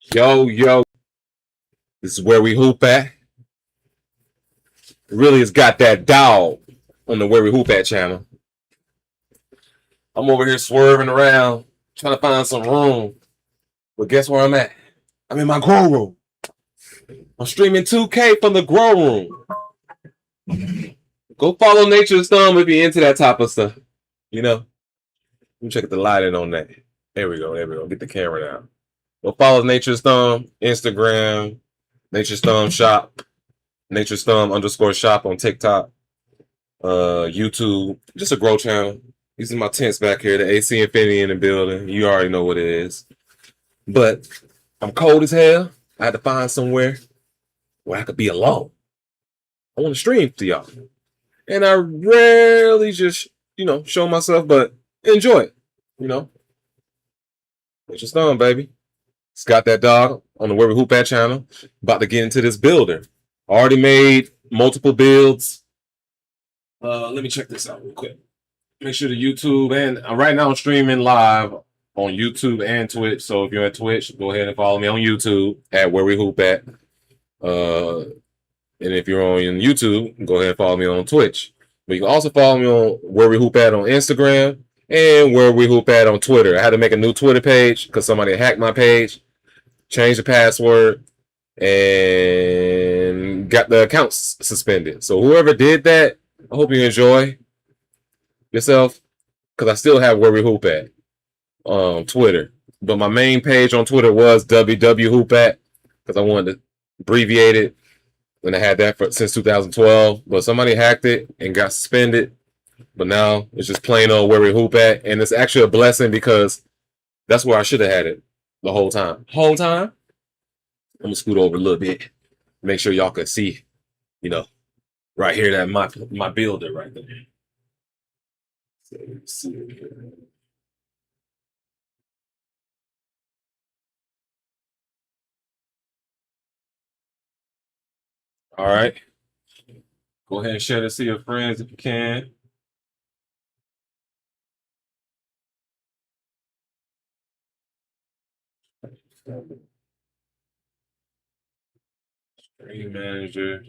Yo, yo, this is where we hoop at. Really, it's got that dog on the Where We Hoop At channel. I'm over here swerving around, trying to find some room. But guess where I'm at? I'm in my grow room. I'm streaming 2K from the grow room. Go follow Nature's Thumb if you're into that type of stuff. You know, let me check the lighting on that. There we go. There we go. Get the camera down. Go follow Nature's Thumb, Instagram, Nature's Thumb Shop, Nature's Thumb _ shop on TikTok, YouTube, just a grow channel. These are my tents back here, the AC Infinity in the building. You already know what it is. But I'm cold as hell. I had to find somewhere where I could be alone. I want to stream to y'all. And I rarely just, show myself, but enjoy it. It's just on, baby. It's GotDatDawg on the Where We Hoop At channel. About to get into this builder. Already made multiple builds. Let me check this out real quick. Make sure the YouTube and right now I'm streaming live on YouTube and Twitch. So if you're at Twitch, go ahead and follow me on YouTube at Where We Hoop At. And if you're on YouTube, go ahead and follow me on Twitch. But you can also follow me on Where We Hoop At on Instagram and Where We Hoop At on Twitter. I had to make a new Twitter page because somebody hacked my page, changed the password, and got the accounts suspended. So whoever did that, I hope you enjoy yourself, because I still have Where We Hoop At on Twitter. But my main page on Twitter was WW Hoop At, because I wanted to abbreviate it, and I had that since 2012. But somebody hacked it and got suspended. But now it's just plain old Where We Hoop At, and it's actually a blessing because that's where I should have had it the whole time. I'm gonna scoot over a little bit, make sure y'all can see, right here, that my builder right there. All right. Go ahead and share this to your friends if you can. Stream manager.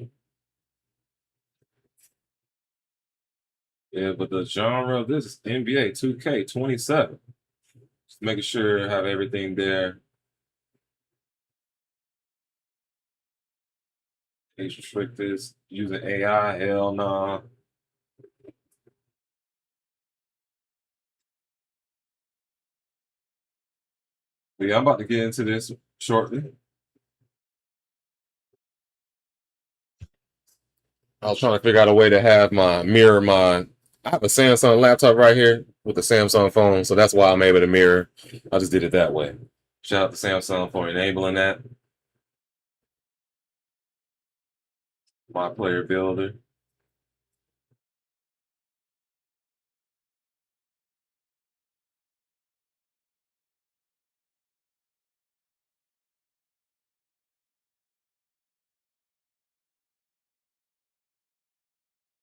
Yeah, but the genre of this is NBA 2K27. Just making sure I have everything there. Age restricted. Using AI, hell nah. But yeah, I'm about to get into this shortly. I was trying to figure out a way to have I have a Samsung laptop right here with a Samsung phone, so that's why I'm able to mirror. I just did it that way. Shout out to Samsung for enabling that. My player builder.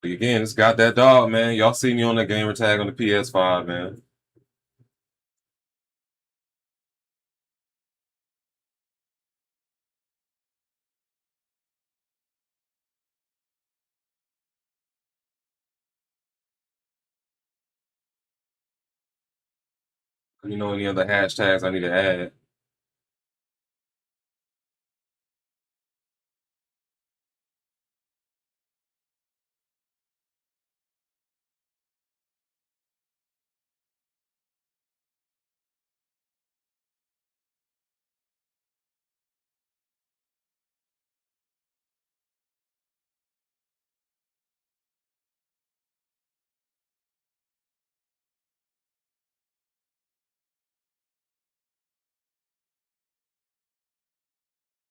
But again, it's GotDatDawg, man. Y'all see me on that gamer tag on the PS5, man. Any other hashtags I need to add?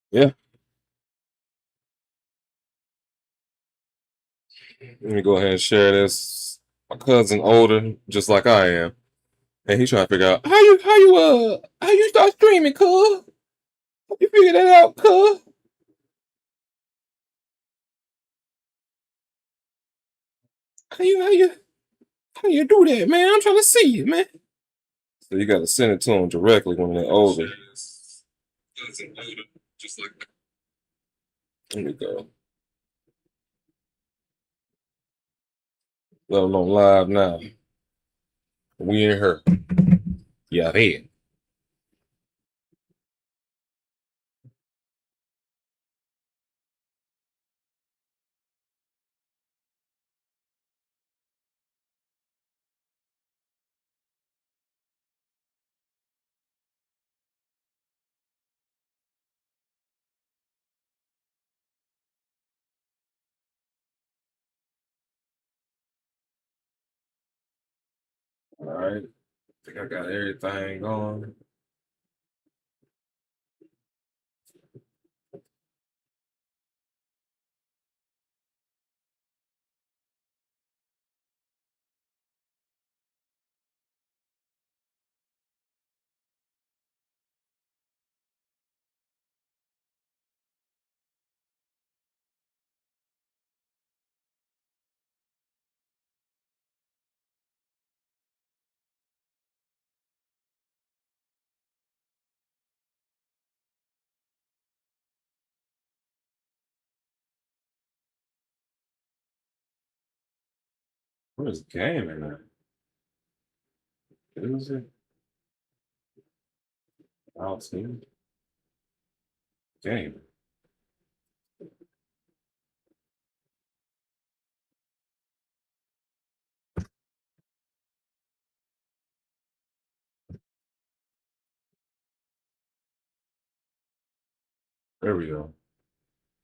Yeah. Let me go ahead and share this. My cousin older, just like I am, and he's trying to figure out how you start streaming, cuz. You figure that out, cuz. How you how you how you do that, man? I'm trying to see it, man. So you got to send it to them directly when they're older. Here we go. Let them know live now. We in her. Yeah, hey. All right. I think I got everything going. What is game in there? Is it? I'll see. Game. There we go.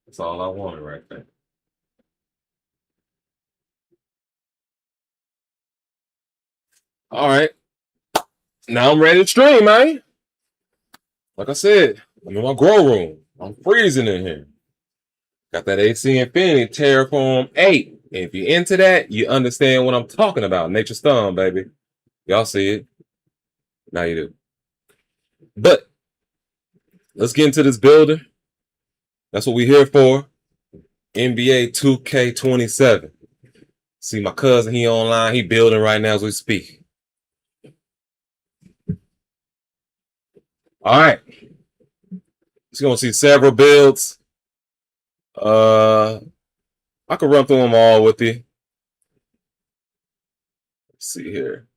That's all I wanted right there. All right. Now I'm ready to stream, man. Like I said, I'm in my grow room. I'm freezing in here. Got that AC Infinity Terraform 8. And if you're into that, you understand what I'm talking about. Nature's thumb, baby. Y'all see it. Now you do. But let's get into this building. That's what we're here for. NBA 2K27. See my cousin, he online. He building right now as we speak. All right. He's going to see several builds. I could run through them all with you. Let's see here.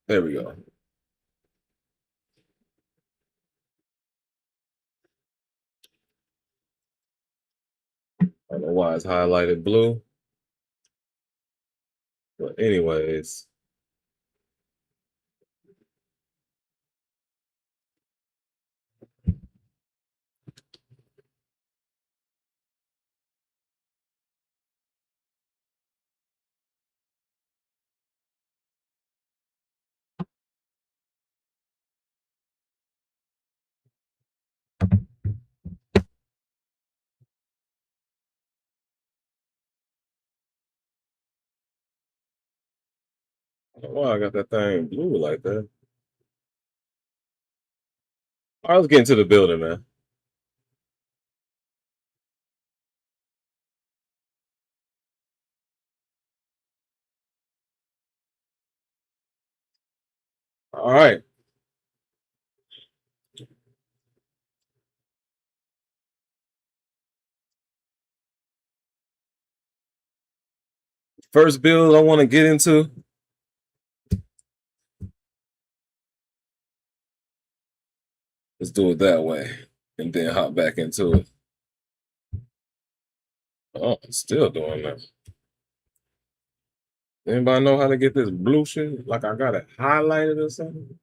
There we go. I don't know why it's highlighted blue. But anyways. I don't know why I got that thing blue like that. All right, let's get into the building, man. All right. First build I want to get into. Let's do it that way. And then hop back into it. Oh, it's still doing that. Anybody know how to get this blue shit? Like I got it highlighted or something?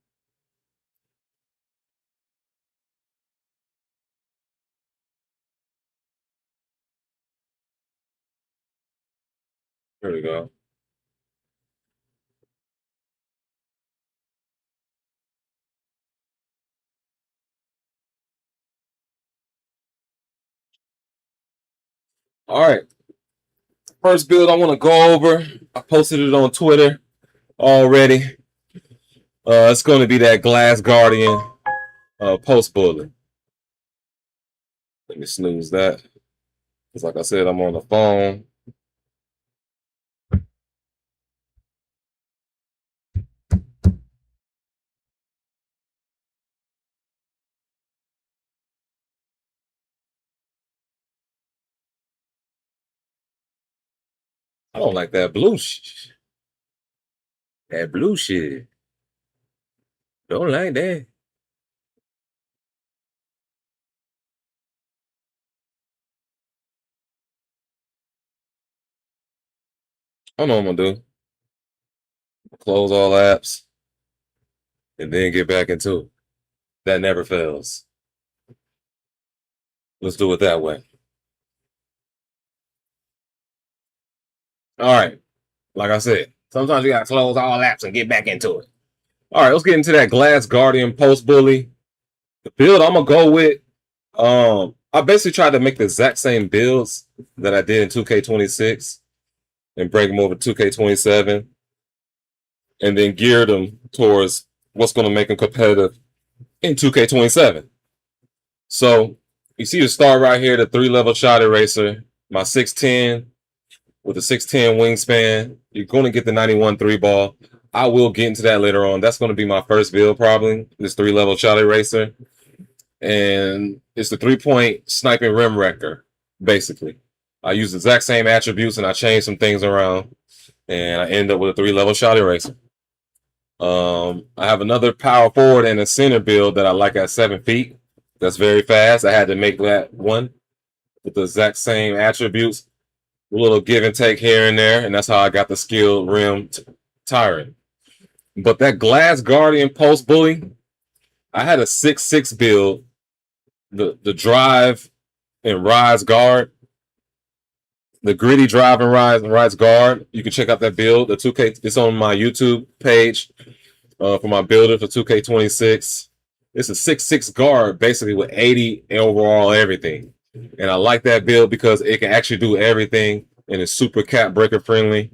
There we go. All right. First build I want to go over. I posted it on Twitter already. It's going to be that Glass Guardian post bullet. Let me snooze that. Because like I said, I'm on the phone. I don't like that blue shit. That blue shit. Don't like that. I know what I'm gonna do. Close all apps and then get back into it. That never fails. Let's do it that way. All right. Like I said, sometimes you gotta close all apps and get back into it. All right, let's get into that Glass Guardian Post Bully. The build I'm gonna go with. I basically tried to make the exact same builds that I did in 2K26 and bring them over to 2K27, and then geared them towards what's going to make them competitive in 2K27. So you see the star right here, the 3-level shot eraser, my 6'10 with a 6'10 wingspan. You're going to get the 91 3-ball. I will get into that later on. That's going to be my first build, probably, this 3-level shot eraser. And it's the 3-point sniping rim wrecker, basically. I use the exact same attributes and I change some things around, and I end up with a 3-level shot eraser. I have another power forward and a center build that I like at 7 feet. That's very fast. I had to make that one with the exact same attributes, a little give and take here and there, and that's how I got the skilled rim tyrant. But that Glass Guardian Post Bully, I had a 6'6 build, the drive and rise guard, the gritty drive and rise guard. You can check out that build. The 2K, it's on my YouTube page for my builder for 2K26. It's a 6'6 guard, basically with 80 overall everything. And I like that build because it can actually do everything and it's super cap breaker friendly.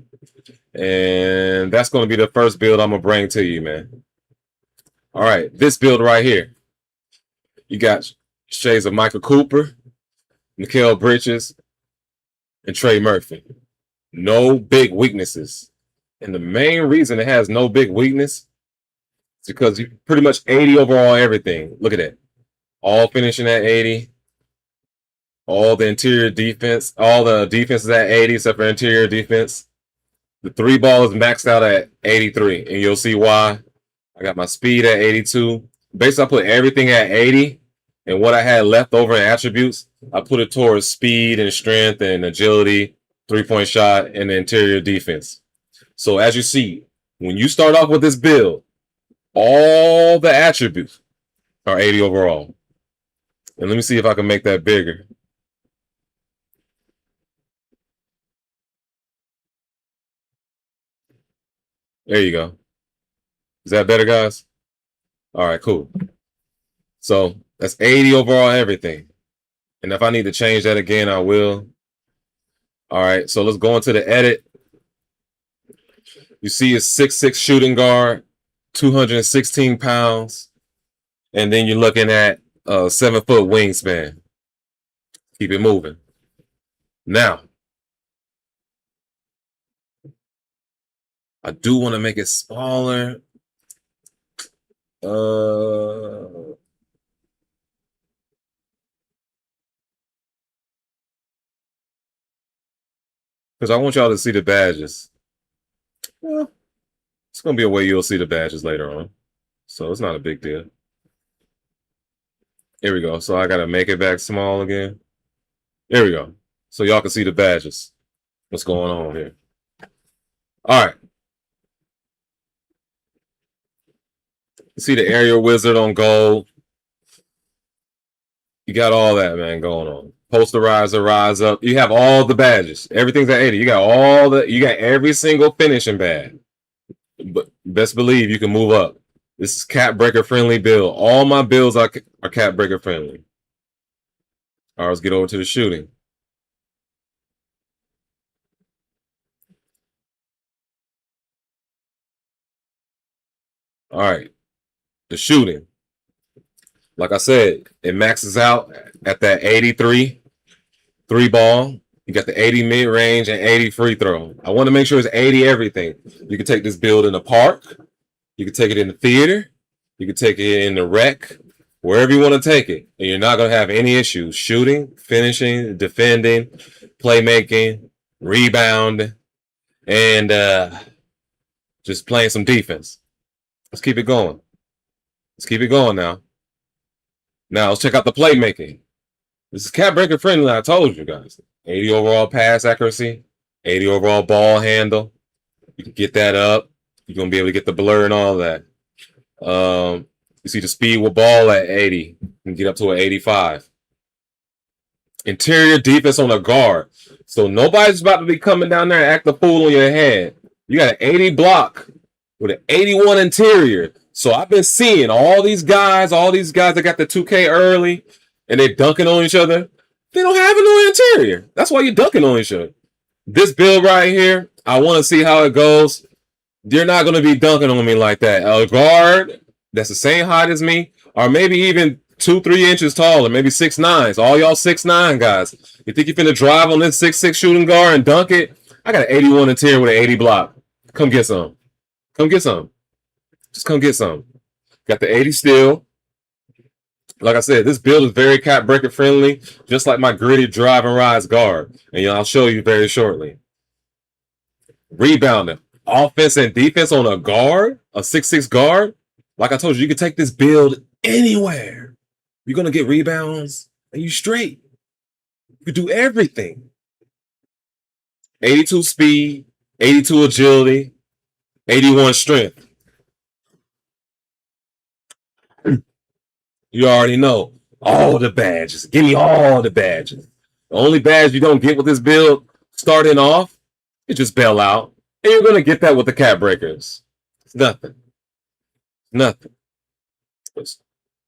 And that's going to be the first build I'm going to bring to you, man. All right, this build right here. You got shades of Michael Cooper, Mikal Bridges, and Trey Murphy. No big weaknesses. And the main reason it has no big weakness is because you pretty much 80 overall everything. Look at that. All finishing at 80. All the interior defense. All the defense is at 80 except for interior defense. The 3-ball is maxed out at 83. And you'll see why. I got my speed at 82. Basically, I put everything at 80. And what I had left over in attributes, I put it towards speed and strength and agility, 3-point shot, and the interior defense. So as you see, when you start off with this build, all the attributes are 80 overall. And let me see if I can make that bigger. There you go. Is that better, guys? All right, cool. So that's 80 overall everything. And if I need to change that again, I will. All right, so let's go into the edit. You see a 6'6 shooting guard, 216 pounds. And then you're looking at a 7-foot wingspan. Keep it moving. Now, I do want to make it smaller. Because I want y'all to see the badges. Well, it's going to be a way you'll see the badges later on. So it's not a big deal. Here we go. So I got to make it back small again. There we go. So y'all can see the badges. What's going on here. All right. You see the aerial wizard on gold. You got all that, man, going on. Posterizer, rise up. You have all the badges. Everything's at 80. You got every single finishing badge. But best believe you can move up. This is cap breaker friendly build. All my builds are cap breaker friendly. All right, let's get over to the shooting. All right, the shooting. Like I said, it maxes out at that 83 3-ball. You got the 80 mid-range and 80 free throw. I want to make sure it's 80 everything. You can take this build in the park. You can take it in the theater. You can take it in the rec. Wherever you want to take it. And you're not going to have any issues. Shooting, finishing, defending, playmaking, rebound. and just playing some defense. Let's keep it going. Let's keep it going now. Now let's check out the playmaking. This is cap breaker friendly. I told you guys. 80 overall pass accuracy, 80 overall ball handle. You can get that up. You're gonna be able to get the blur and all that. You see the speed with ball at 80. You can get up to an 85. Interior defense on a guard. So nobody's about to be coming down there and act the fool on your head. You got an 80 block with an 81 interior. So I've been seeing all these guys that got the 2K early and they're dunking on each other. They don't have no interior. That's why you're dunking on each other. This build right here, I want to see how it goes. You're not going to be dunking on me like that. A guard that's the same height as me, or maybe even 2-3 inches taller, maybe 6'9". All y'all 6'9" guys. You think you're finna drive on this 6'6" shooting guard and dunk it? I got an 81 interior with an 80 block. Come get some. Come get some. Just come get some. Got the 80 steel. Like I said, this build is very cap breaker friendly, just like my gritty drive and rise guard. And I'll show you very shortly. Rebounding. Offense and defense on a guard, a 6'6" guard. Like I told you, you can take this build anywhere. You're going to get rebounds and you straight. You can do everything. 82 speed, 82 agility, 81 strength. You already know all the badges. Give me all the badges. The only badge you don't get with this build starting off is just bail out. And you're going to get that with the cap breakers. It's nothing. Nothing.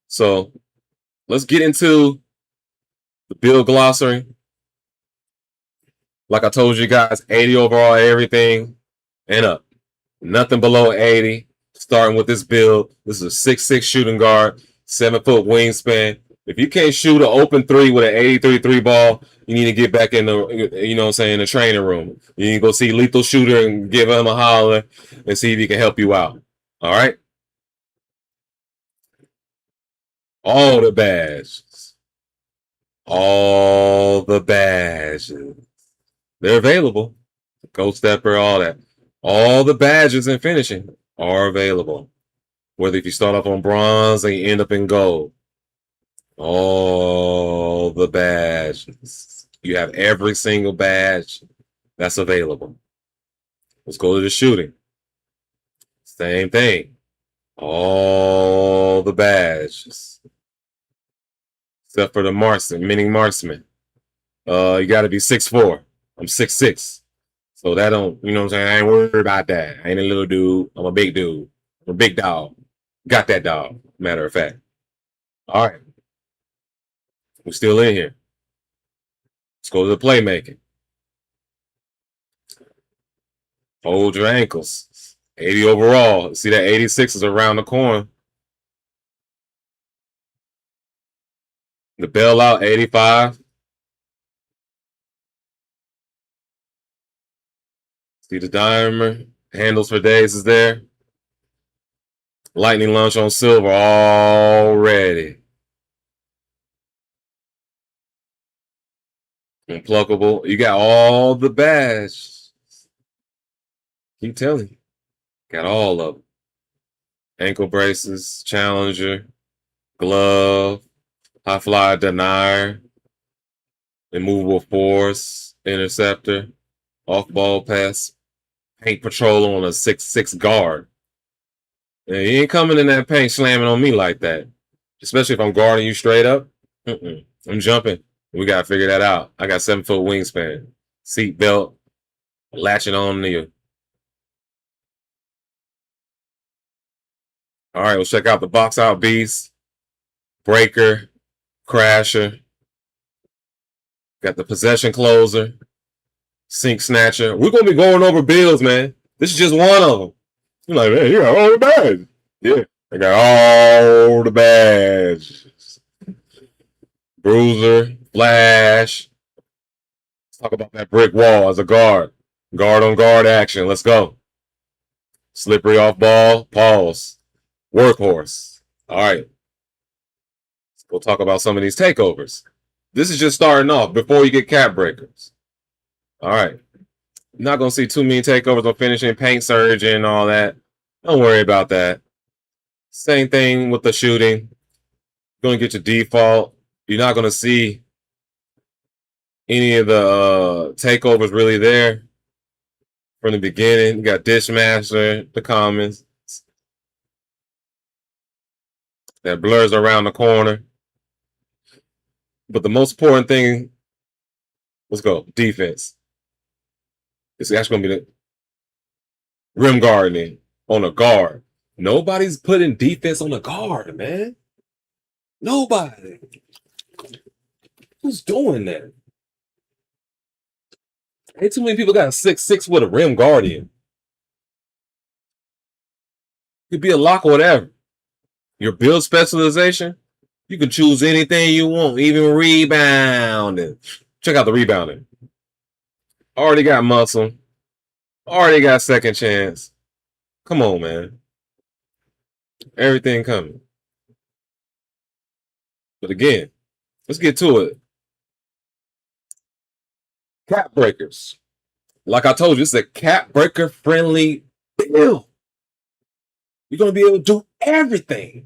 So let's get into the build glossary. Like I told you guys, 80 overall everything and up. Nothing below 80. Starting with this build. This is a 6'6" shooting guard, 7-foot wingspan. If you can't shoot an open three with an 83 3 ball, you need to get back in the training room. You need to go see Lethal Shooter and give him a holler and see if he can help you out. All right? All the badges. All the badges. They're available. Ghost Stepper, all that. All the badges and finishing are available. Whether if you start off on bronze and you end up in gold. All the badges. You have every single badge that's available. Let's go to the shooting. Same thing. All the badges. Except for the marksman, mini marksman. You got to be 6'4". I'm 6'6". So that don't, you know what I'm saying? I ain't worried about that. I ain't a little dude. I'm a big dude. I'm a big dog. Got that dog, matter of fact. All right. We're still in here. Let's go to the playmaking. Hold your ankles. 80 overall. See that 86 is around the corner. The bailout, 85. See the diamond. Handles for days is there. Lightning launch on silver already. Unpluckable. You got all the badges. Keep telling you. Got all of them. Ankle braces, challenger, glove, high fly denier, immovable force, interceptor, off ball pass, paint patrol on a 6'6" guard. And you ain't coming in that paint slamming on me like that. Especially if I'm guarding you straight up. I'm jumping. We got to figure that out. I got 7-foot wingspan. Seat belt. Latching on to you. All right, let's check out the box out beast. Breaker. Crasher. Got the possession closer. Sink snatcher. We're going to be going over builds, man. This is just one of them. You're like, man, you got all the badges. Yeah, I got all the badges. Bruiser, Flash. Let's talk about that brick wall as a guard. Guard on guard action. Let's go. Slippery off ball. Pause. Workhorse. All right. We'll talk about some of these takeovers. This is just starting off before you get cap breakers. All right. You're not going to see too many takeovers on finishing, paint surge, and all that. Don't worry about that. Same thing with the shooting. You're going to get your default. You're not going to see any of the takeovers really there from the beginning. You got Dishmaster, the commons. That blurs around the corner. But the most important thing, let's go, defense. It's actually going to be the rim guarding on a guard. Nobody's putting defense on a guard, man. Nobody. Who's doing that? Ain't too many people got a 6'6" with a rim guardian. Could be a lock or whatever. Your build specialization, you can choose anything you want, even rebounding. Check out the rebounding. Already got muscle. Already got second chance. Come on, man. Everything coming. But again, let's get to it. Cap breakers. Like I told you, it's a cap breaker friendly build. You're going to be able to do everything.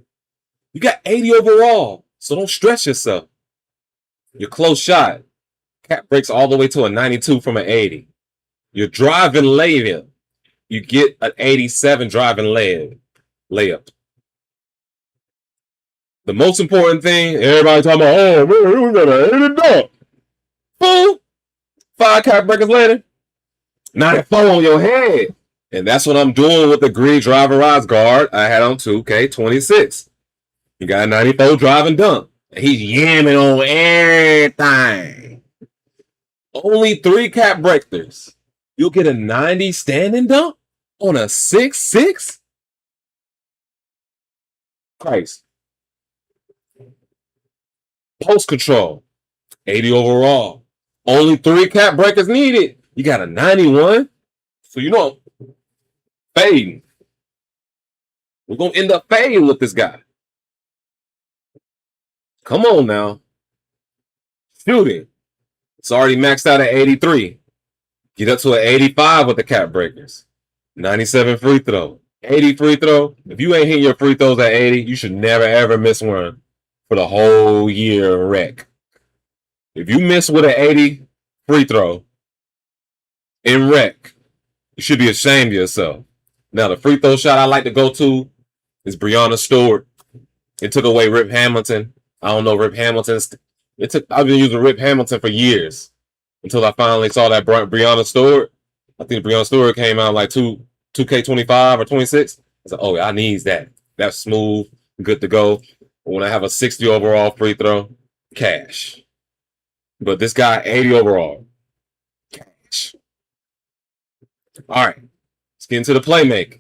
You got 80 overall, so don't stress yourself. Your close shot, cap breaks all the way to a 92 from an 80. Your driving layup, you get an 87 driving layup. The most important thing, everybody talking about, oh, we got an 80 dunk. Fool, 5 cap breakers later, 94 on your head. And that's what I'm doing with the green driverized guard I had on 2K26. You got a 94 driving dunk. And he's yamming on everything. Only 3 cap breakers. You'll get a 90 standing dunk on a 6'6"? Christ. Post control, 80 overall. Only 3 cap breakers needed. You got a 91. So you know, fading. We're going to end up fading with this guy. Come on now. Shooting. It's already maxed out at 83. Get up to an 85 with the cap breakers. 97 free throw. 80 free throw. If you ain't hitting your free throws at 80, you should never ever miss one for the whole year rec. If you miss with an 80 free throw in rec, you should be ashamed of yourself. Now, the free throw shot I like to go to is Breonna Stewart. It took away Rip Hamilton. I don't know Rip Hamilton's. I've been using Rip Hamilton for years until I finally saw that Breonna Stewart. I think Breonna Stewart came out like 2K25 or 26. I said, oh, I need that. That's smooth, good to go. But when I have a 60 overall free throw, cash. But this guy, 80 overall, cash. All right, let's get into the playmaking.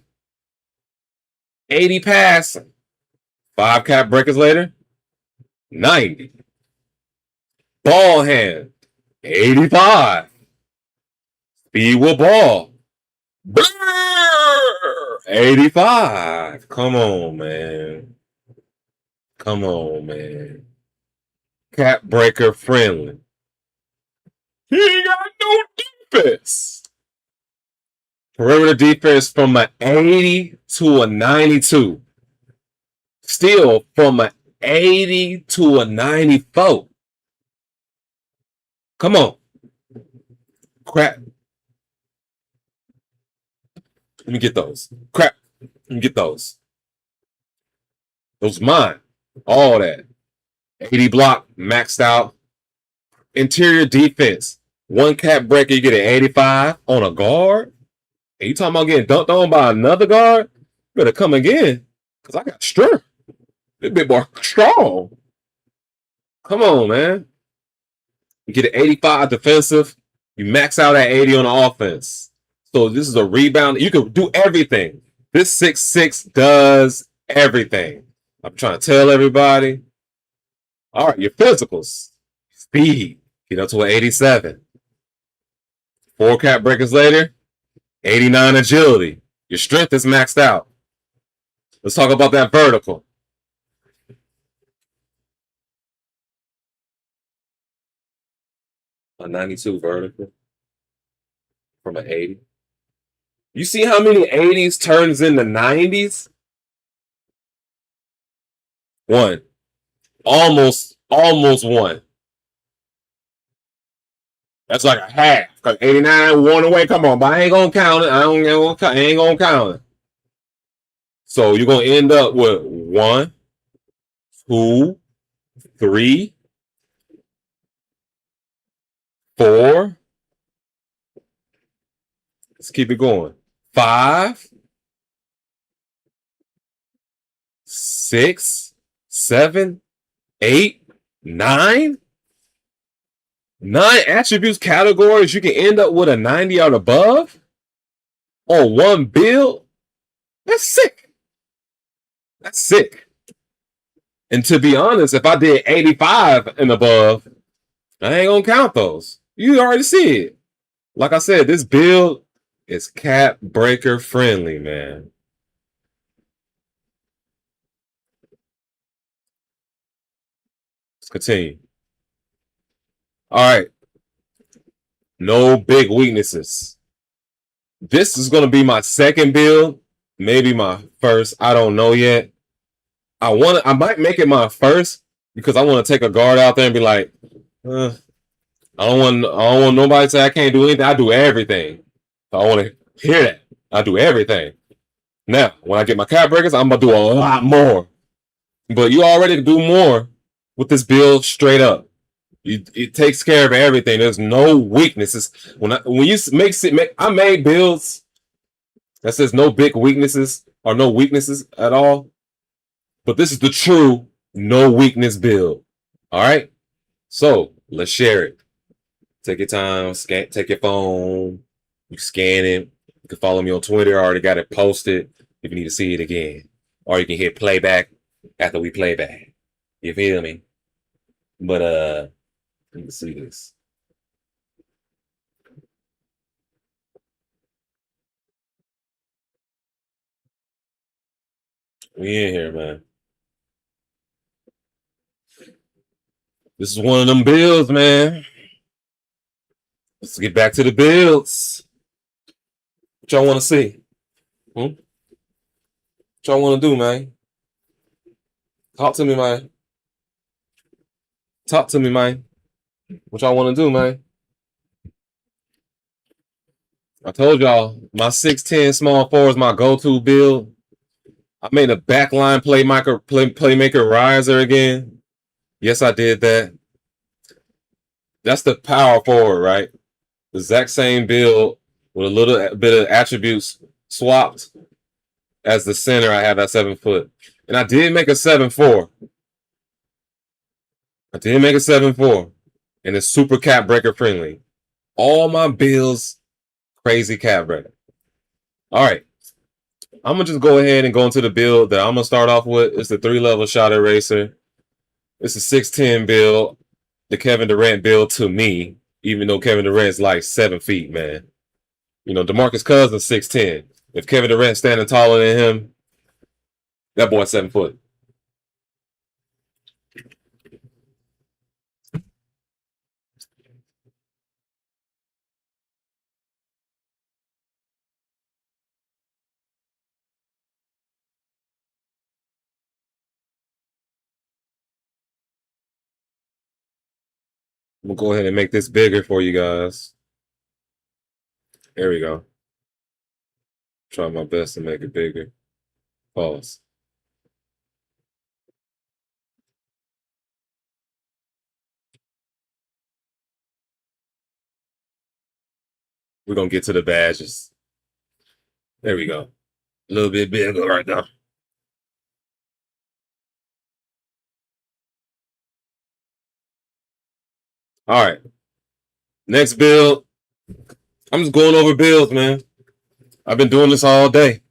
80 passing. 5 cap breakers later, 90. Ball hand, 85. Speed with ball, 85. Come on, man. Come on, man. Cap breaker friendly. He ain't got no defense. Perimeter defense from an 80 to a 92. Still from an 80 to a 94. Come on. Crap. Let me get those. Crap. Let me get those. Those mine. All that. 80 block, maxed out. Interior defense. 1 cap breaker, you get an 85 on a guard. And you talking about getting dunked on by another guard? Better come again. Because I got strength. A bit more strong. Come on, man. You get an 85 defensive. You max out at 80 on the offense. So this is a rebound. You can do everything. This 6'6" does everything. I'm trying to tell everybody. All right, your physicals. Speed. Get up to an 87. 4 cap breakers later, 89 agility. Your strength is maxed out. Let's talk about that vertical. A 92 vertical. from an 80. You see how many 80s turns into 90s? One. Almost one. That's like a half. Cause 89 one away. Come on, but I ain't gonna count it. I ain't gonna count it. So you're gonna end up with 1, 2, 3, 4. Let's keep it going. 5, 6, 7, 8, 9. 9 attributes categories. You can end up with a 90 or above on one build. That's sick. That's sick. And to be honest, if I did 85 and above, I ain't gonna count those. You already see it. Like I said, this build is cap breaker friendly, man. Let's continue. All right. No big weaknesses. This is going to be my second build, maybe my first. I don't know yet. I might make it my first because I want to take a guard out there and be like, I don't want nobody to say I can't do anything. I do everything. So I want to hear that. I do everything. Now, when I get my cap breakers, I'm gonna do a lot more. But you already do more with this build straight up. It takes care of everything. There's no weaknesses. When you I made builds that says no big weaknesses or no weaknesses at all. But this is the true no weakness build. All right. So let's share it. Take your time. Take your phone. You scan it. You can follow me on Twitter. I already got it posted. If you need to see it again, or you can hit playback after we play back. You feel me? But let me see this. We in here, man. This is one of them builds, man. Let's get back to the builds. What y'all want to see? What y'all want to do, man? Talk to me, man. Talk to me, man. What y'all want to do, man? I told y'all, my 6'10 small forward is my go-to build. I made a backline playmaker riser again. Yes, I did that. That's the power forward, right? The exact same build with a little bit of attributes swapped as the center. I have that 7 foot. And I did make a 7'4". I did make a 7'4". And it's super cap breaker friendly. All my builds, crazy cap breaker. All right. I'm going to just go ahead and go into the build that I'm going to start off with. It's the 3-level shot eraser. It's a 6'10 build. The Kevin Durant build to me, even though Kevin Durant's like 7 feet, man. You know, DeMarcus Cousins 6'10". If Kevin Durant's standing taller than him, that boy's 7 foot. I'm going to go ahead and make this bigger for you guys. There we go. Try my best to make it bigger. Pause. We're going to get to the badges. There we go. A little bit bigger right now. All right. Next build. I'm just going over builds, man. I've been doing this all day.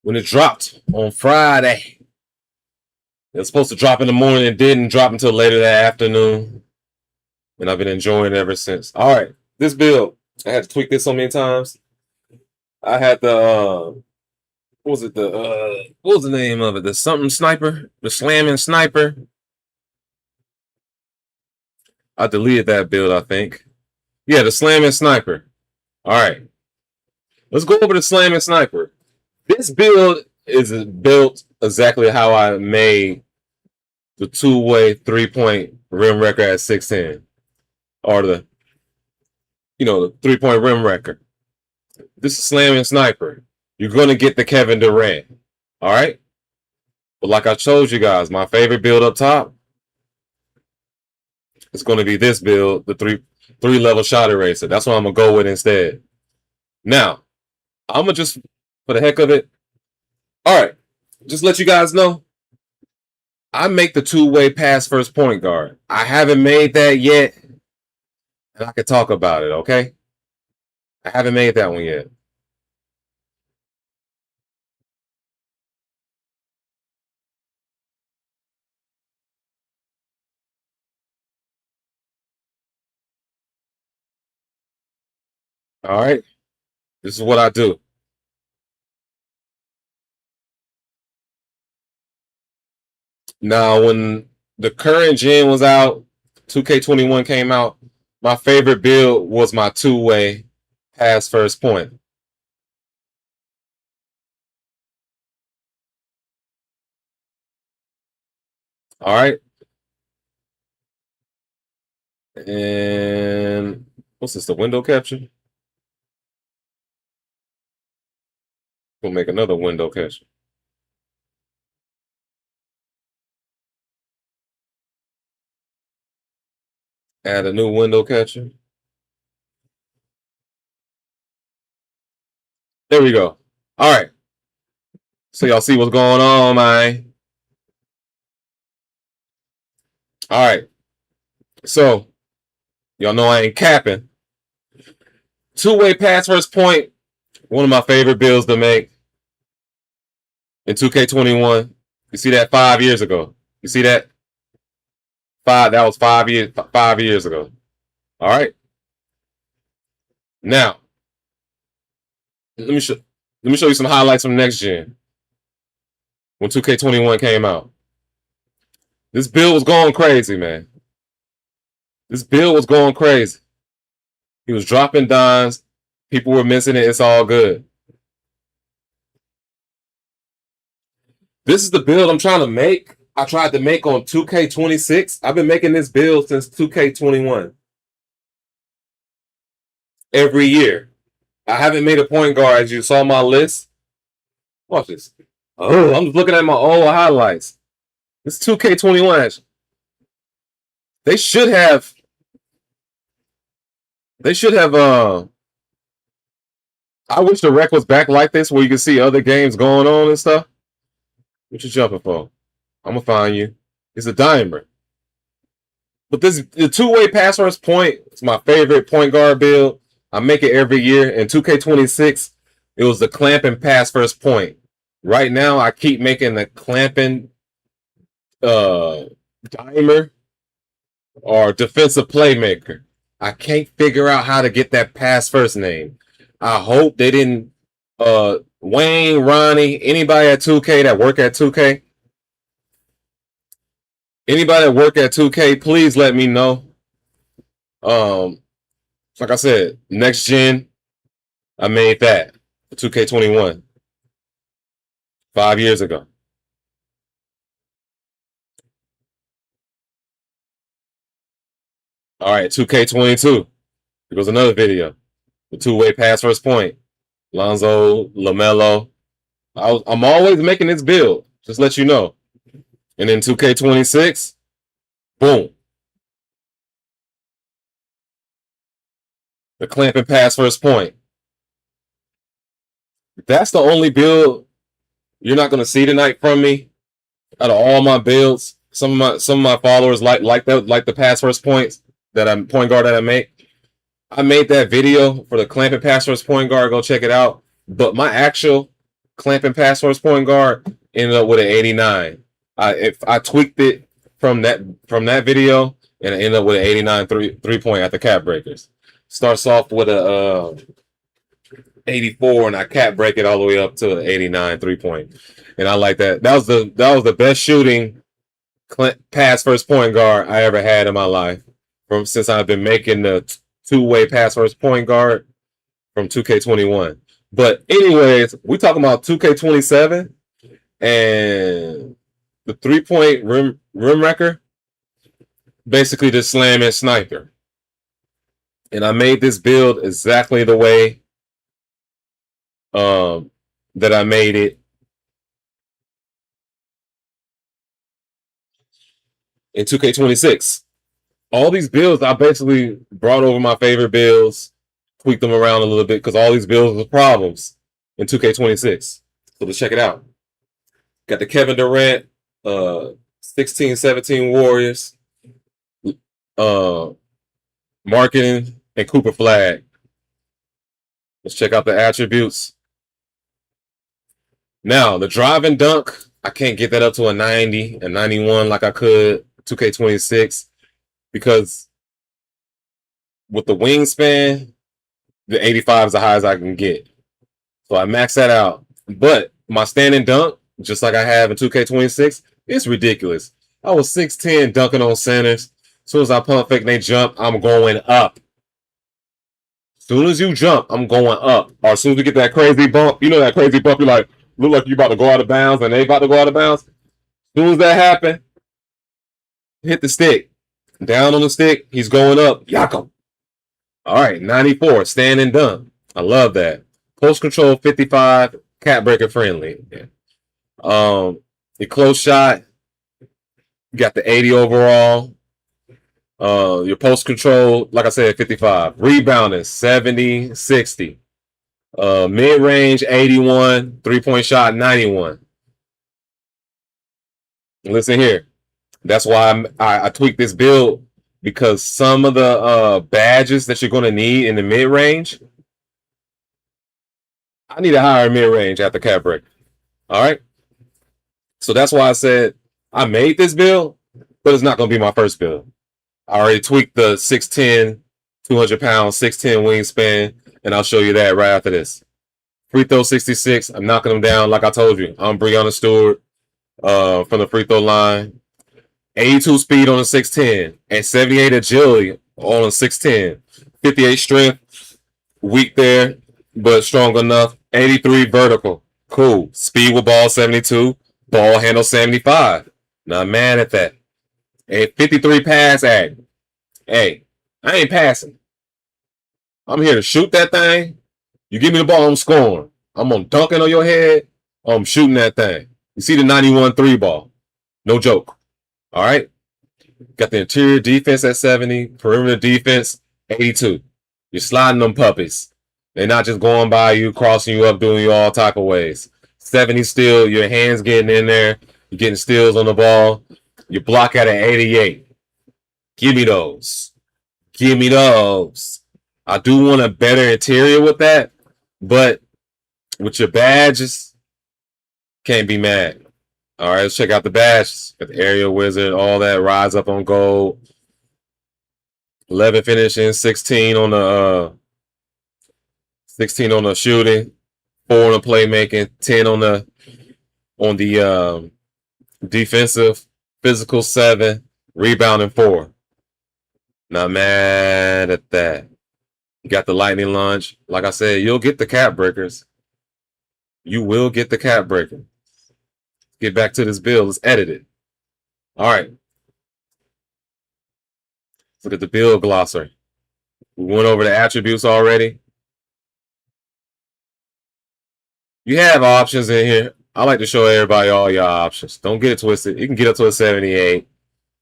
When it dropped on Friday, it was supposed to drop in the morning. It didn't drop until later that afternoon. And I've been enjoying it ever since. All right. This build, I had to tweak this so many times. I had the what was the name of it? The something sniper, the slamming sniper. I deleted that build, I think. Yeah, the slamming sniper. All right. Let's go over the slamming sniper. This build is built exactly how I made the two-way 3-point rim wrecker at 6'10", or the the 3-point rim wrecker. This is slamming sniper. You're gonna get the Kevin Durant. All right. But like I told you guys, my favorite build up top is going to be this build, the three level shot eraser. That's what I'm gonna go with instead. Now, I'm gonna just, for the heck of it, all right, just let you guys know, I make the two-way pass first point guard. I haven't made that yet, and I can talk about it, okay? I haven't made that one yet. All right, this is what I do. Now, when the current gen was out, 2K21 came out, my favorite build was my two-way pass first point. All right. And what's this, the window capture? We'll make another window capture. Add a new window catcher. There we go. All right. So y'all see what's going on, man. All right. So y'all know I ain't capping. Two-way pass first point. One of my favorite builds to make in 2K21. You see that 5 years ago. You see that? That was 5 years ago. All right. Now, let me show you some highlights from next gen. When 2K21 came out. This build was going crazy, man. This build was going crazy. He was dropping dimes. People were missing it. It's all good. This is the build I'm trying to make. I tried to make on 2K26. I've been making this build since 2K21. Every year. I haven't made a point guard, as you saw my list. Watch this. Oh, I'm just looking at my old highlights. This 2K21. They should have. I wish the rec was back like this, where you can see other games going on and stuff. What you jumping for? I'm gonna find you. It's a dimer. But the two-way pass first point is my favorite point guard build. I make it every year. In 2K26, it was the clamping pass first point. Right now, I keep making the clamping dimer or defensive playmaker. I can't figure out how to get that pass first name. I hope they didn't Wayne, Ronnie, anybody at 2K that work at 2K. Anybody that work at 2K, please let me know. Like I said, next gen, I made that for 2K21 5 years ago. All right, 2K22. Here goes another video. The two-way pass first point. Lonzo, LaMelo. I'm always making this build. Just let you know. And then 2K26, boom. The clamping pass first point. That's the only build you're not going to see tonight from me. Out of all my builds, some of my followers like the pass first points that I'm point guard that I make. I made that video for the clamping pass first point guard. Go check it out. But my actual clamping pass first point guard ended up with an 89. I tweaked it from that video, and I ended up with an 89 three point at the cap breakers. Starts off with a 84, and I cap break it all the way up to an 89 3 point. And I like that. That was the best shooting pass first point guard I ever had in my life. Since I've been making the two-way pass first point guard from 2K21. But anyways, we talking about 2K27 and the 3-point rim wrecker, basically just slamming sniper. And I made this build exactly the way that I made it in 2K26. All these builds, I basically brought over my favorite builds, tweaked them around a little bit because all these builds were problems in 2K26. So let's check it out. Got the Kevin Durant 16-17 Warriors, marketing, and Cooper flag. Let's check out the attributes. Now, the drive and dunk, I can't get that up to a 90, a 91 like I could 2K26 because with the wingspan, the 85 is the highest I can get. So I max that out. But my standing dunk, just like I have in 2K26, it's ridiculous. I was 6'10 dunking on centers. As soon as I pump fake and they jump, I'm going up. As soon as you jump, I'm going up. Or as soon as you get that crazy bump, you know that crazy bump, you like, look like you about to go out of bounds and they about to go out of bounds. As soon as that happens, hit the stick. Down on the stick, he's going up. Yakum. All right, 94, stand and dunk. I love that. Post control 55, cat breaker friendly. Yeah. Your close shot, you got the 80 overall. Your post control, like I said, 55. Rebounding 70, 60. Mid range 81, 3-point shot 91. Listen here, that's why I tweaked this build because some of the badges that you're going to need in the mid range, I need a higher mid range after cat break. All right, so that's why I said I made this build, but it's not going to be my first build. I already tweaked the 6'10", 200 pounds, 6'10 wingspan, and I'll show you that right after this. Free throw 66. I'm knocking them down like I told you. I'm Breonna Stewart from the free throw line. 82 speed on a 6'10 and 78 agility on a 6'10. 58 strength. Weak there, but strong enough. 83 vertical. Cool. Speed with ball 72. Ball handle 75. Not mad at that. A 53 pass act. Hey, I ain't passing. I'm here to shoot that thing. You give me the ball, I'm scoring. I'm on dunking on your head. I'm shooting that thing. You see the 91 3 ball. No joke. All right. Got the interior defense at 70. Perimeter defense 82. You're sliding them puppies. They're not just going by you, crossing you up, doing you all type of ways. 70 steal. Your hands getting in there. You're getting steals on the ball. You block at an 88. Give me those. Give me those. I do want a better interior with that, but with your badges, can't be mad. All right, let's check out the badges. Got the Aerial Wizard, all that. Rise up on gold. 11 finishing, 16 on the 16 on the shooting, 4 on the playmaking, 10 on the defensive, physical 7, rebounding 4. Not mad at that. You got the lightning lunge. Like I said, you'll get the cap breakers. You will get the cap breaker. Get back to this build. Let's edit it. All right. Look at the build glossary. We went over the attributes already. You have options in here. I like to show everybody all your options. Don't get it twisted. You can get up to a 78.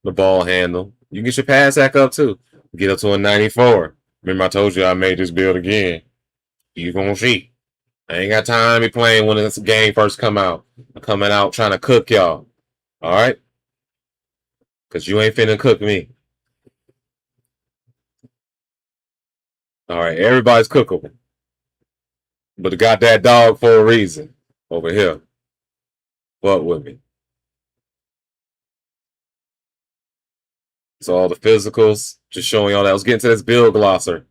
The ball handle. You can get your pass hack up too. Get up to a 94. Remember I told you I made this build again. You gonna see. I ain't got time to be playing when this game first come out. I'm coming out trying to cook y'all. All right? Because you ain't finna cook me. All right, everybody's cookable. But I got that dog for a reason over here. What with me? So all the physicals, just showing y'all that. I was getting to this build glosser.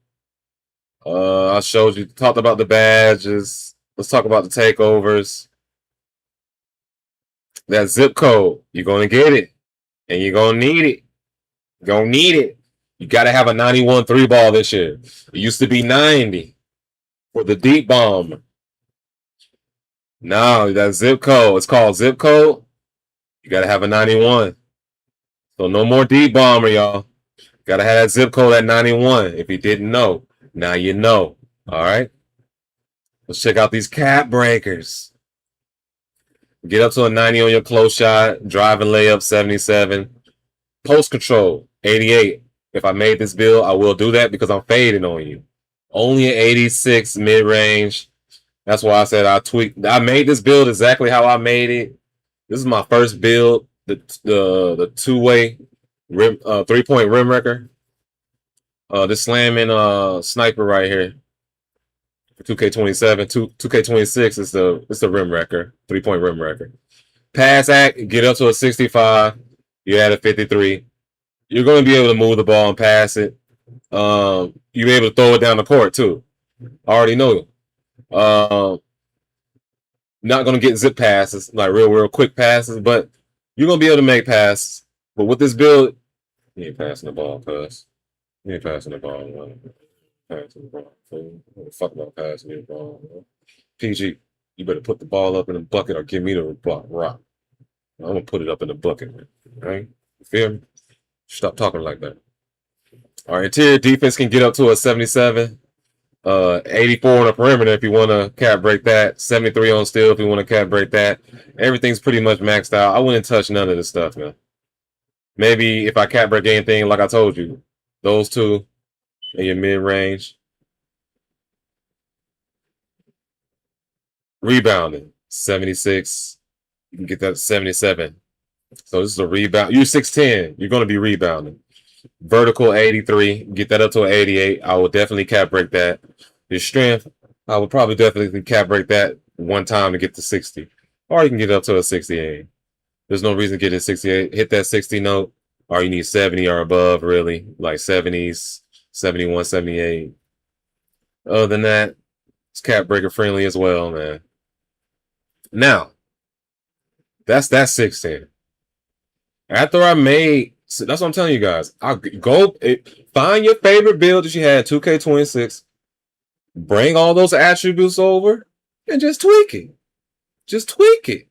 I showed you, talked about the badges. Let's talk about the takeovers. That zip code, you're going to get it. And you're going to need it. You're going to need it. You got to have a 91 3 ball this year. It used to be 90. For the deep bomb. No, that zip code. It's called zip code. You gotta have a 91. So no more deep bomber, y'all. Gotta have that zip code at 91. If you didn't know, now you know. All right. Let's check out these cap breakers. Get up to a 90 on your close shot. Driving layup 77. Post control 88. If I made this build, I will do that because I'm fading on you. Only an 86 mid range. That's why I said I tweaked. I made this build exactly how I made it. This is my first build. The two-way rim 3-point rim wrecker. This slamming sniper right here. 2K27, 2K26 is the rim wrecker, 3-point rim wrecker. Pass act, get up to a 65. You add a 53. You're going to be able to move the ball and pass it. You're able to throw it down the court too. I already know. Not going to get zip passes, like real quick passes, but you're going to be able to make passes. But with this build, you ain't passing the ball, cuz. You ain't passing the ball. Man. Passing the ball. Fuck about passing the ball. Man. PG, you better put the ball up in the bucket or give me the rock. I'm going to put it up in the bucket, man. Right? You feel me? Stop talking like that. Our interior defense can get up to a 77. 84 on the perimeter if you want to cap break that. 73 on steal if you want to cap break that. Everything's pretty much maxed out. I wouldn't touch none of this stuff, man. Maybe if I cap break anything, like I told you, those two in your mid range. Rebounding 76. You can get that 77. So this is a rebound. You're 6'10. You're going to be rebounding. Vertical 83. Get that up to an 88. I will definitely cap break that. Your strength, I would probably definitely cap break that one time to get to 60. Or you can get up to a 68. There's no reason to get a 68. Hit that 60 note. Or you need 70 or above, really. Like 70s, 71, 78. Other than that, it's cap breaker friendly as well, man. Now, that's that 16. After I made, that's what I'm telling you guys. I'll go find your favorite build that you had 2K26. Bring all those attributes over and just tweak it. Just tweak it.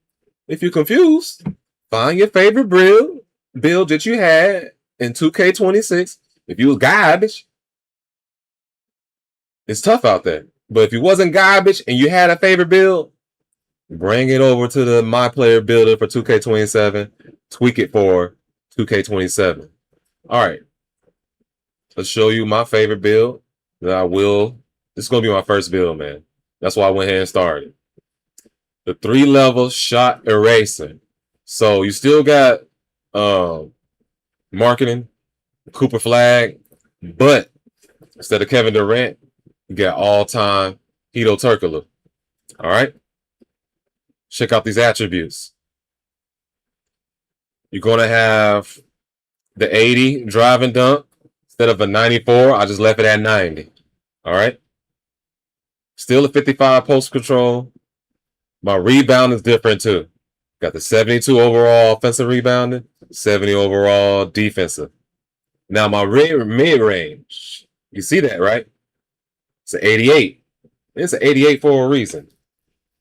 If you're confused, find your favorite build that you had in 2K26. If you was garbage, it's tough out there. But if you wasn't garbage and you had a favorite build, bring it over to the My Player Builder for 2K27. Tweak it for 2K27. All right. Let's show you my favorite build that I will. This is going to be my first build, man. That's why I went ahead and started. The 3-level shot eraser. So you still got marketing, Cooper Flag, but instead of Kevin Durant, you got all-time Hedo Turkoglu. All right? Check out these attributes. You're going to have the 80 drive and dunk. Instead of a 94, I just left it at 90. All right? Still a 55 post control. My rebound is different too. Got the 72 overall offensive rebounding, 70 overall defensive. Now my mid-range, you see that, right? It's an 88. It's an 88 for a reason.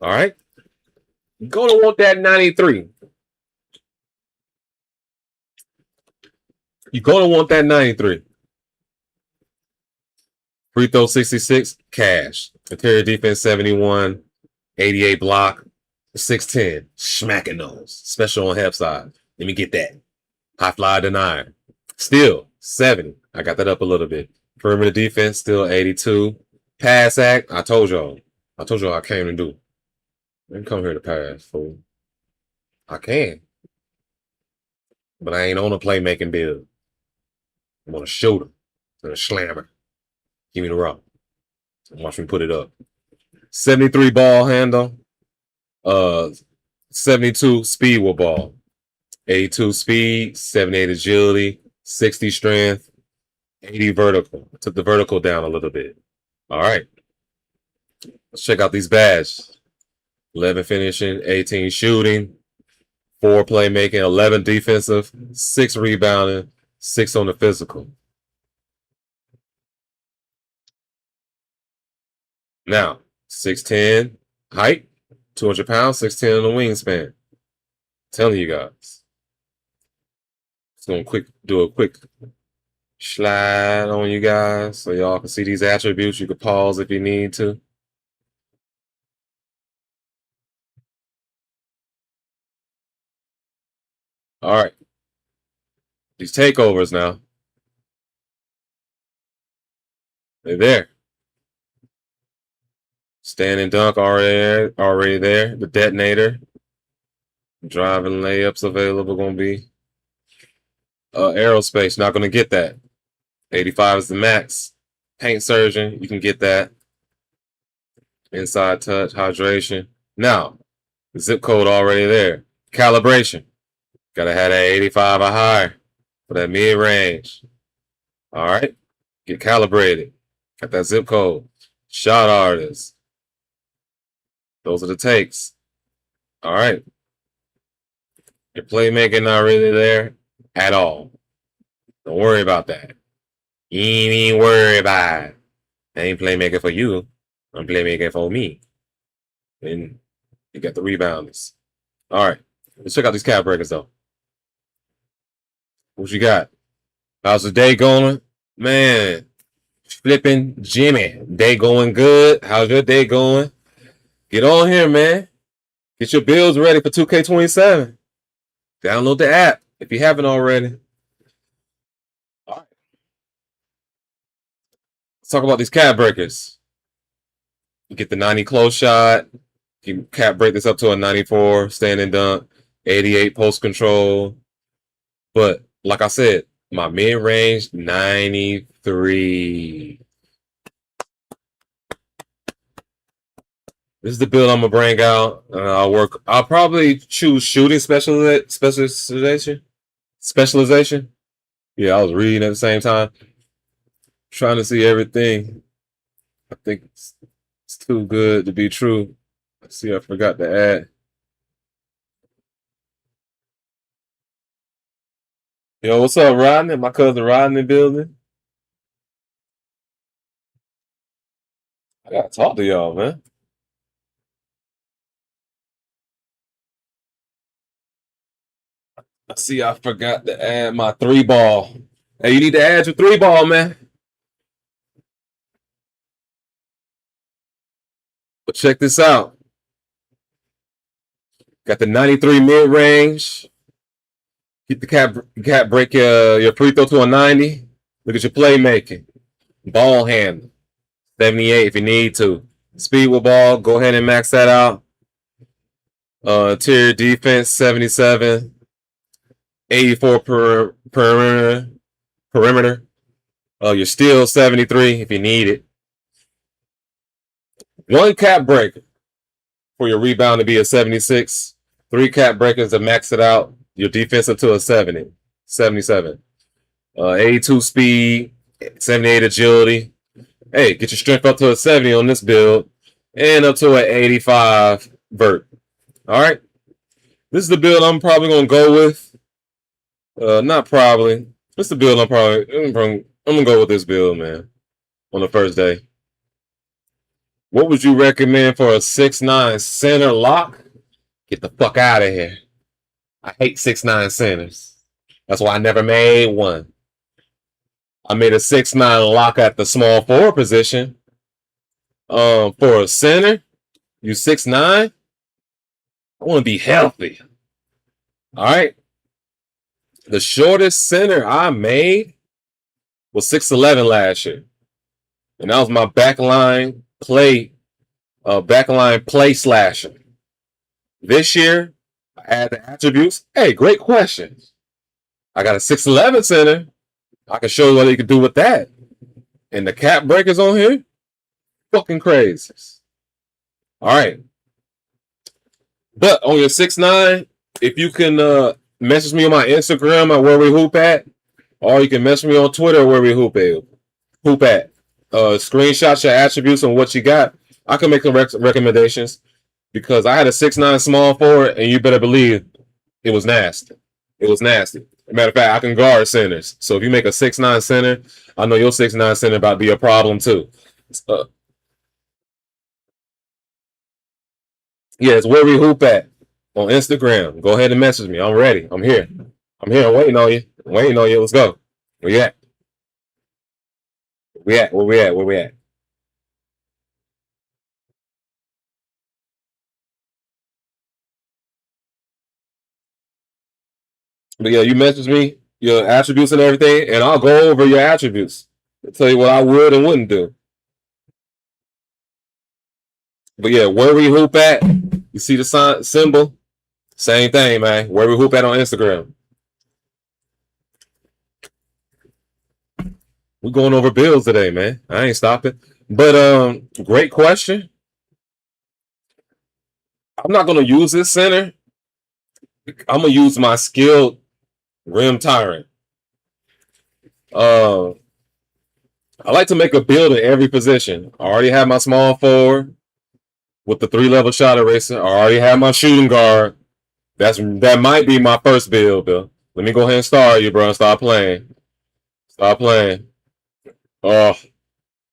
All right? You're going to want that 93. You're going to want that 93. Free throw 66, cash. Interior defense 71, 88 block, 6'10. Smacking those. Special on half side. Let me get that. High fly denied. Still 70. I got that up a little bit. Perimeter defense still 82. Pass act. I told y'all I came to do. I didn't come here to pass, fool. I can. But I ain't on a playmaking build. I'm on a shooter. And a slammer. Give me the rock. Watch me put it up. 73 ball handle. 72 speed with ball. 82 speed. 78 agility. 60 strength. 80 vertical. Took the vertical down a little bit. All right. Let's check out these badges. 11 finishing. 18 shooting. 4 playmaking. 11 defensive. 6 rebounding. 6 on the physical. Now, 6'10 height, 200 pounds, 6'10 on the wingspan. I'm telling you guys. Just gonna do a quick slide on you guys so y'all can see these attributes. You can pause if you need to. All right. These takeovers now. They're there. Stand and dunk already there. The detonator. Driving layups available gonna be. Aerospace, not gonna get that. 85 is the max. Paint surgeon, you can get that. Inside touch, hydration. Now, the zip code already there. Calibration. Gotta have that 85 or higher for that mid range. All right. Get calibrated. Got that zip code. Shot artist. Those are the takes. All right. Your playmaking not really there at all. Don't worry about that. You ain't even worry about it. I ain't playmaking for you. I'm playmaking for me. And you got the rebounders. All right. Let's check out these cap breakers, though. What you got? How's the day going? Man, flipping Jimmy. Day going good. How's your day going? Get on here, man. Get your builds ready for 2K27. Download the app if you haven't already. All right. Let's talk about these cap breakers. You get the 90 close shot. You can cap break this up to a 94 stand and dunk, 88 post control. But like I said, my mid range 93. This is the build I'm gonna bring out. I'll probably choose shooting specialization. Yeah, I was reading at the same time, trying to see everything. I think it's too good to be true. Let's see, I forgot to add. Yo, what's up, Rodney? My cousin Rodney building. I gotta talk to y'all, man. I see I forgot to add my 3-ball. Hey, you need to add your 3-ball, man. But check this out. Got the 93 mid range. Keep the cap break your free throw to a 90. Look at your playmaking. Ball handle. 78 if you need to. Speed with ball. Go ahead and max that out. Interior defense 77. 84 perimeter. You're still 73 if you need it. One cap breaker for your rebound to be a 76. 3 cap breakers to max it out. Your defense up to a 70. 77. 82 speed. 78 agility. Hey, get your strength up to a 70 on this build. And up to an 85 vert. All right. This is the build I'm probably going to go with. Not probably. This is the build I'm going to go with this build, man. On the first day. What would you recommend for a 6'9 center lock? Get the fuck out of here. I hate 6'9 centers. That's why I never made one. I made a 6'9 lock at the small forward position. For a center, you 6'9. I want to be healthy. All right. The shortest center I made was 6'11 last year. And that was my backline play slasher. This year, I add the attributes. Hey, great question. I got a 6'11 center. I can show you what you can do with that. And the cap breakers on here, fucking crazy. All right. But on your 6'9, if you can message me on my Instagram at where we hoop at, or you can message me on Twitter where we hoop at. Screenshot your attributes and what you got. I can make some recommendations because I had a 6'9 small forward, and you better believe it was nasty. It was nasty. Matter of fact, I can guard centers. So if you make a 6'9 center, I know your 6'9 center about to be a problem too. Yeah, it's where we hoop at on Instagram. Go ahead and message me. I'm ready. I'm here. I'm here. I'm waiting on you. I'm waiting on you. Let's go. Where you at? We at? Where we at? Where we at? But yeah, you message me your attributes and everything, and I'll go over your attributes. I'll tell you what I would and wouldn't do. But yeah, where we hoop at, you see the sign symbol? Same thing, man. Where we hoop at on Instagram. We're going over bills today, man. I ain't stopping. But great question. I'm not gonna use this center. I'm gonna use my skilled rim tyrant. Uh I like to make a build in every position. I already have my small forward with the 3-level shot eraser. I already have my shooting guard. That might be my first build, though. Let me go ahead and start you, bro. Stop playing. Stop playing. Oh,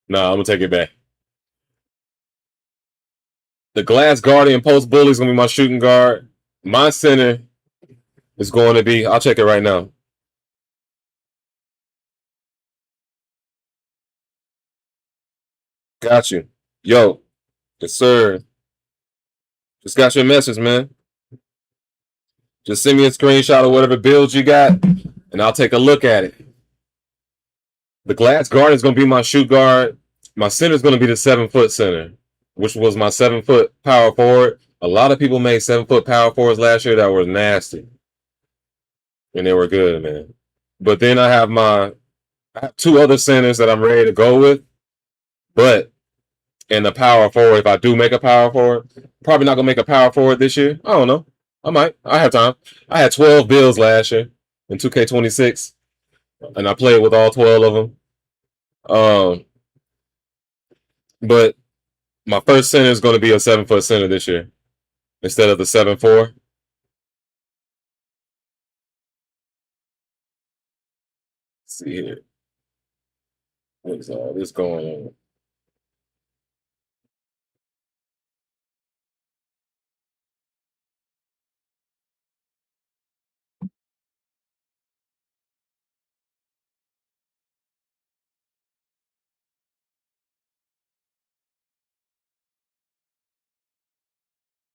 no, I'm gonna take it back. The Glass Guardian Post Bully is gonna be my shooting guard. My center is going to be. I'll check it right now. Got you. Yo, yes, sir. Just got your message, man. Just send me a screenshot of whatever build you got, and I'll take a look at it. The Glass Guard is going to be my shoot guard. My center is going to be the 7-foot center, which was my 7-foot power forward. A lot of people made 7-foot power forwards last year that were nasty, and they were good, man. But then I have 2 other centers that I'm ready to go with. But in the power forward, if I do make a power forward, probably not gonna make a power forward this year. I don't know. I might. I have time. I had 12 builds last year in 2K26, and I played with all 12 of them. But my first center is going to be a 7-foot center this year instead of the 7'4". See here. What is all this going on?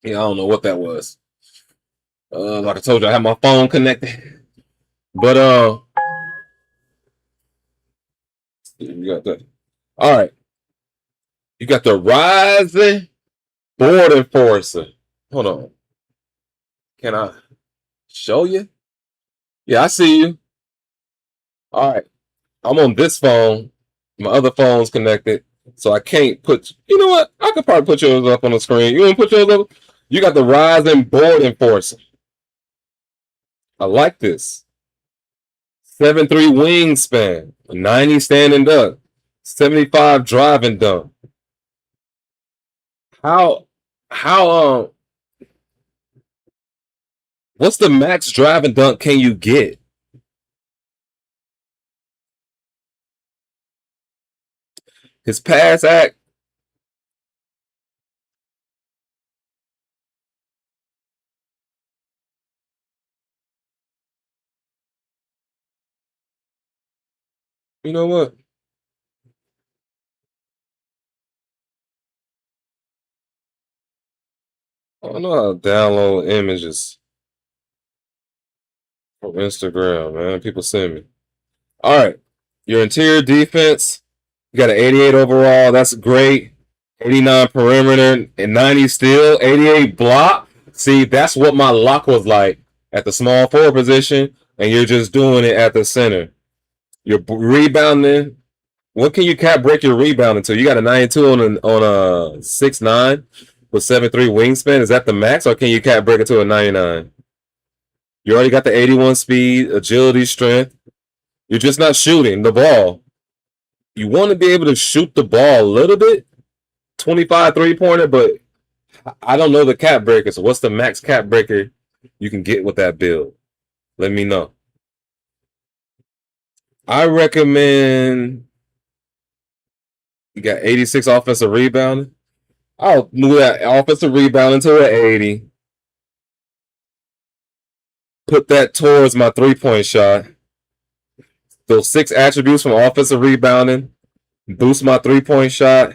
Yeah, I don't know what that was. Like I told you, I have my phone connected. But you got that. All right. You got the rising board enforcer. Hold on. Can I show you? Yeah, I see you. All right. I'm on this phone. My other phone's connected. So I can't put, you know what? I could probably put yours up on the screen. You want to put yours up? You got the rising board enforcer. I like this. 7'3" wingspan, 90 standing dunk, 75 driving dunk. How what's the max driving dunk can you get? His pass act. You know what? I don't know how to download images from Instagram, man. People send me. All right. Your interior defense, you got an 88 overall. That's great. 89 perimeter and 90 steal. 88 block. See, that's what my lock was like at the small forward position, and you're just doing it at the center. You're rebounding. What can you cap break your rebounding to? You got a 92 on a 6'9" with 7'3" wingspan. Is that the max, or can you cap break it to a 99? You already got the 81 speed, agility, strength. You're just not shooting the ball. You want to be able to shoot the ball a little bit, 25 3-pointer, but I don't know the cap breaker. So what's the max cap breaker you can get with that build? Let me know. I recommend you got 86 offensive rebounding. I'll move that offensive rebound into an 80. Put that towards my 3-point shot. Those 6 attributes from offensive rebounding boost my 3-point shot,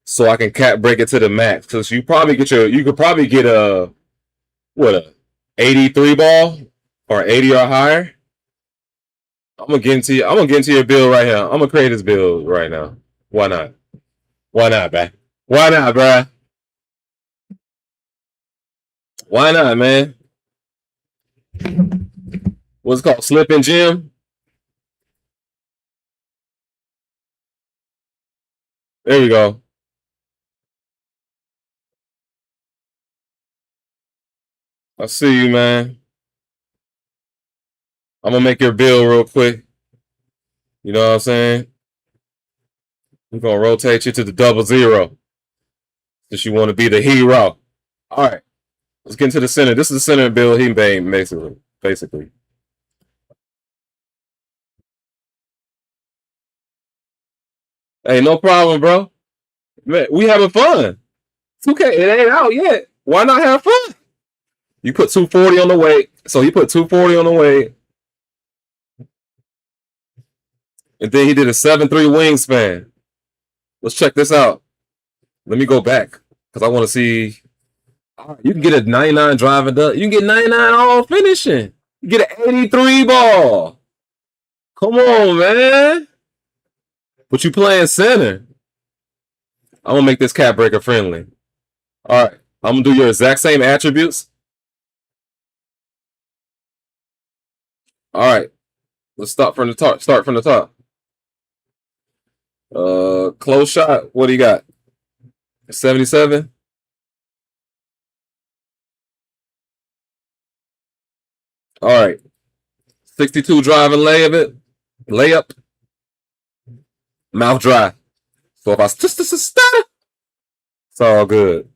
so I can cap break it to the max. Because you could probably get a 83 ball or 80 or higher. I'm gonna get into your build right here. I'm gonna create this build right now. Why not? Why not, bruh? Why not, bruh? Why not, man? What's it called? Slip and Gym? There we go. I see you, man. I'm gonna make your build real quick. You know what I'm saying? We're gonna rotate you to the 00. Since you want to be the hero. Alright. Let's get into the center. This is the center build he made, basically. Hey, no problem, bro. Man, we having fun. 2K, it ain't out yet. Why not have fun? You put 240 on the weight. So he put 240 on the weight. And then he did a 7'3 wingspan. Let's check this out. Let me go back. Because I want to see. You can get a 99 driving dunk. You can get 99 all finishing. You get an 83 ball. Come on, man. But you playing center. I'm going to make this cap breaker friendly. All right. I'm going to do your exact same attributes. All right. Let's start from the top. Close shot. What do you got? 77. All right. 62 driving layup. Mouth dry. So if I stutter, it's all good.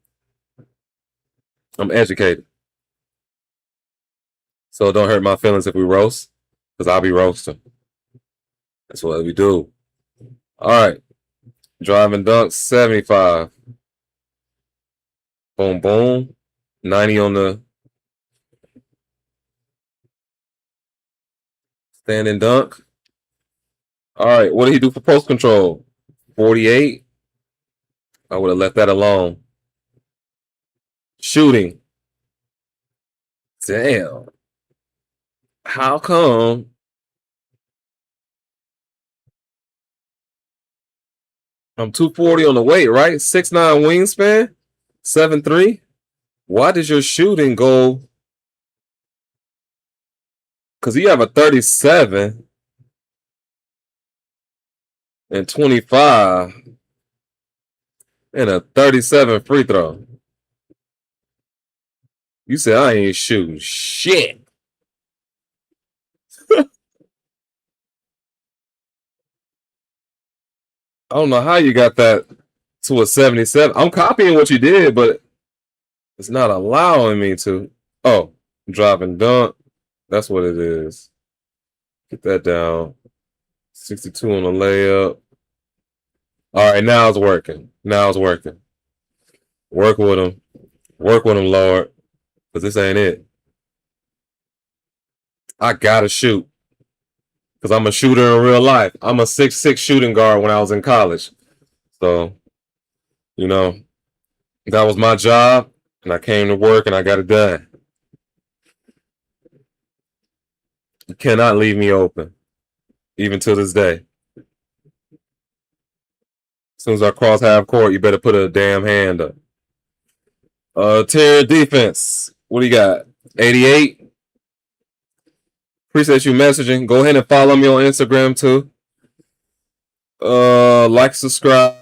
I'm educated. So don't hurt my feelings if we roast, because I'll be roasting. That's what we do. All right. Driving dunk, 75. Boom, boom. 90 on the standing dunk. All right. What did he do for post control? 48. I would have left that alone. Shooting. Damn. How come? I'm 240 on the weight, right? 6'9 wingspan, 7'3. Why does your shooting go? Because you have a 37 and 25 and a 37 free throw. You said I ain't shooting shit. I don't know how you got that to a 77. I'm copying what you did, but it's not allowing me to. Oh, driving dunk. That's what it is. Get that down. 62 on the layup. All right, now it's working. Work with him. Lord. Because this ain't it. I gotta shoot. Because I'm a shooter in real life. I'm a 6'6 shooting guard when I was in college. So, you know, that was my job. And I came to work and I got it done. You cannot leave me open. Even to this day. As soon as I cross half court, you better put a damn hand up. Tier defense. What do you got? 88. Appreciate you messaging. Go ahead and follow me on Instagram too. Like, subscribe,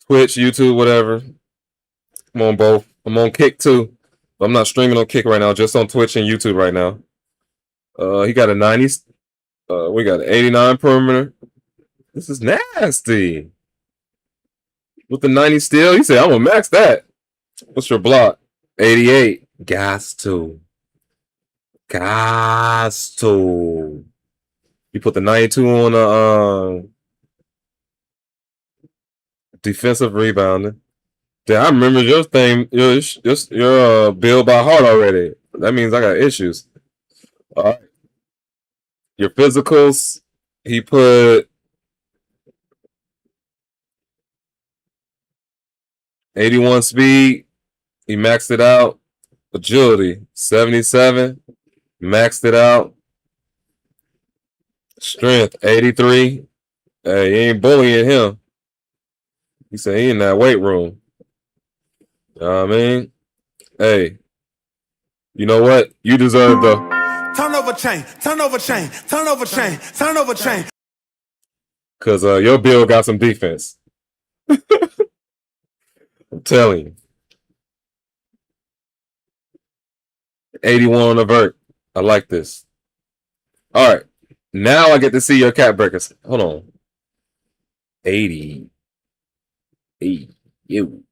Twitch, YouTube, whatever. I'm on both. I'm on Kick too. I'm not streaming on Kick right now, just on Twitch and YouTube right now. He got a 90. We got an 89 perimeter. This is nasty. With the 90 steal, he said, I'm gonna max that. What's your block? 88. Gas to. You put the 92 on the Defensive rebounding. Damn, I remember your thing, your build by heart already. That means I got issues. All right. Your physicals, he put 81 speed. He maxed it out. Agility, 77. Maxed it out. Strength, 83. Hey, he ain't bullying him. He said he in that weight room. You know what I mean? Hey, you know what? You deserve the turnover chain, turnover chain, turnover chain, turnover chain. Because your build got some defense. I'm telling you. 81 on the vert. I like this. All right. Now I get to see your cat breakers. Hold on. 80. 80. You.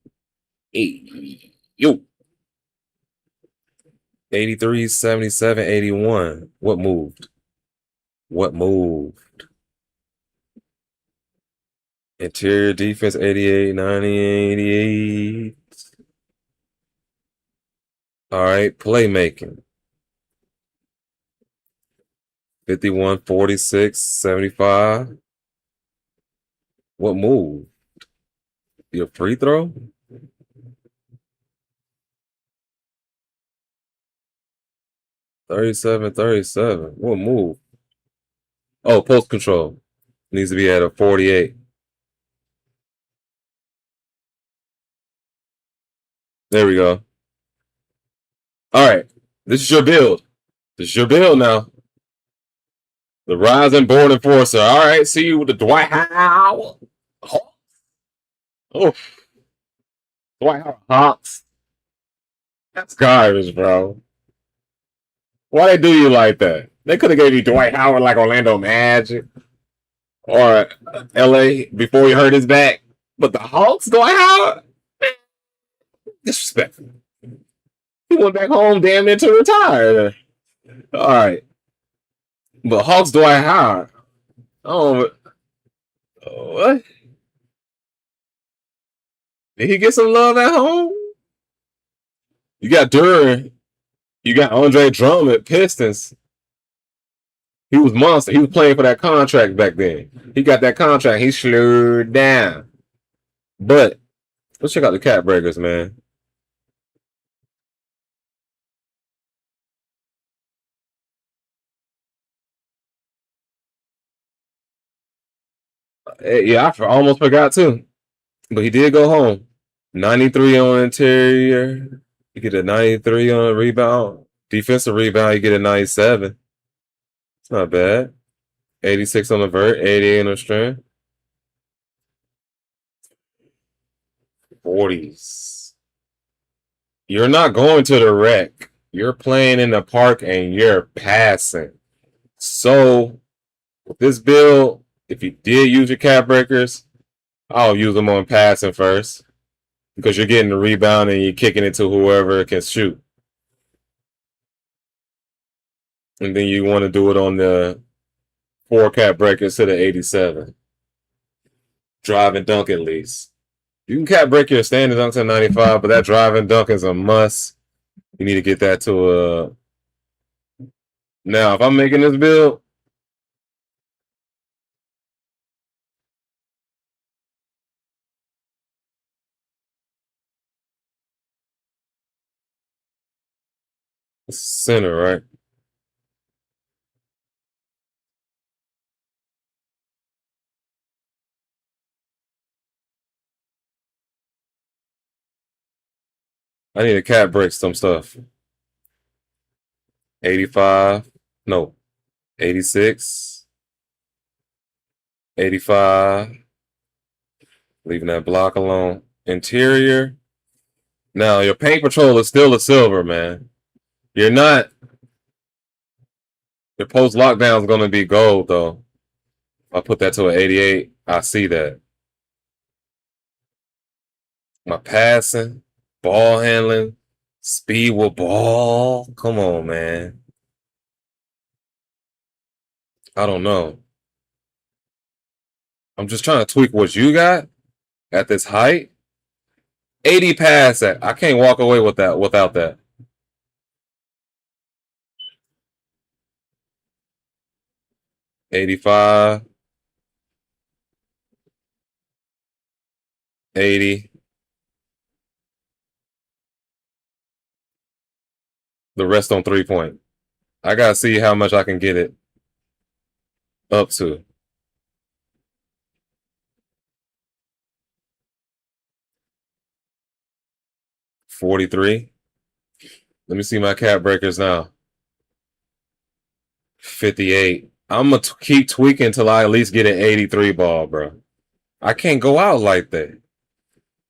80. You. 83, 77, 81. What moved? What moved? Interior defense, 88, 90, 88. All right. Playmaking. 51, 46, 75. What moved? Your free throw? 37, 37. What move? Oh, post control. Needs to be at a 48. There we go. All right. This is your build. This is your build now. The rising born enforcer. All right. See you with the Dwight Howard. Oh. Dwight Howard Hawks. That's garbage, bro. Why they do you like that? They could have gave you Dwight Howard like Orlando Magic or LA before he hurt his back. But the Hawks, Dwight Howard? Disrespectful. He went back home damn near to retire. All right. But Hawks Dwight Howard. Oh, what? Did he get some love at home? You got Duran. You got Andre Drummond at Pistons. He was monster. He was playing for that contract back then. He got that contract. He slowed down. But let's check out the Cat Breakers, man. Yeah, I almost forgot too. But he did go home. 93 on interior. You get a 93 on a rebound. Defensive rebound, you get a 97. It's not bad. 86 on the vert, 88 on the strength. 40s. You're not going to the rec. You're playing in the park and you're passing. So, with this build, if you did use your cap breakers, I'll use them on passing first. Because you're getting the rebound and you're kicking it to whoever can shoot. And then you want to do it on the 4 cap breakers to the 87. Drive and dunk at least. You can cap break your standard dunk to 95, but that drive and dunk is a must. You need to get that to a. Now, if I'm making this build, it's center, right? I need to cap break some stuff. 85, no, 86, 85. Leaving that block alone. Interior. Now, your paint patrol is still a silver, man. You're not. Your post lockdown is going to be gold, though. I'll put that to an 88. I see that. My passing, ball handling, speed with ball. Come on, man. I don't know. I'm just trying to tweak what you got. at this height. 80 pass at. I can't walk away with that without that. $85, $80. The rest on 3-point. I gotta see how much I can get it up to. $43. Let me see my cap breakers now. 58. I'm gonna keep tweaking until I at least get an 83 ball, bro. I can't go out like that.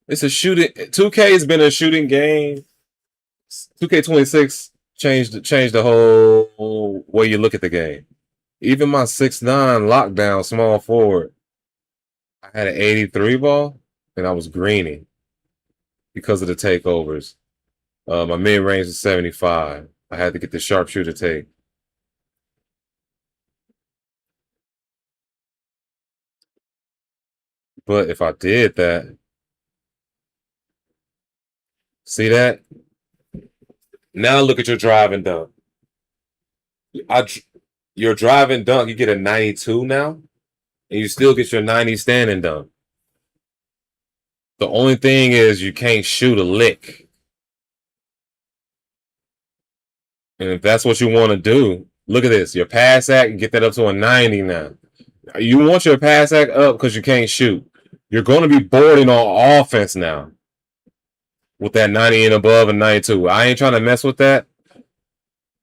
It's a shooting. 2K has been a shooting game. 2K26 changed the whole way you look at the game. Even my 6'9" lockdown small forward, I had an 83 ball and I was greening because of the takeovers. My mid range is 75. I had to get the sharpshooter take. But if I did that, see that? Now look at your drive and dunk. Your drive and dunk, you get a 92 now, and you still get your 90 standing dunk. The only thing is you can't shoot a lick. And if that's what you want to do, look at this. Your pass act, get that up to a 90 now. You want your pass act up because you can't shoot. You're going to be boarding on offense now with that 90 and above and 92. I ain't trying to mess with that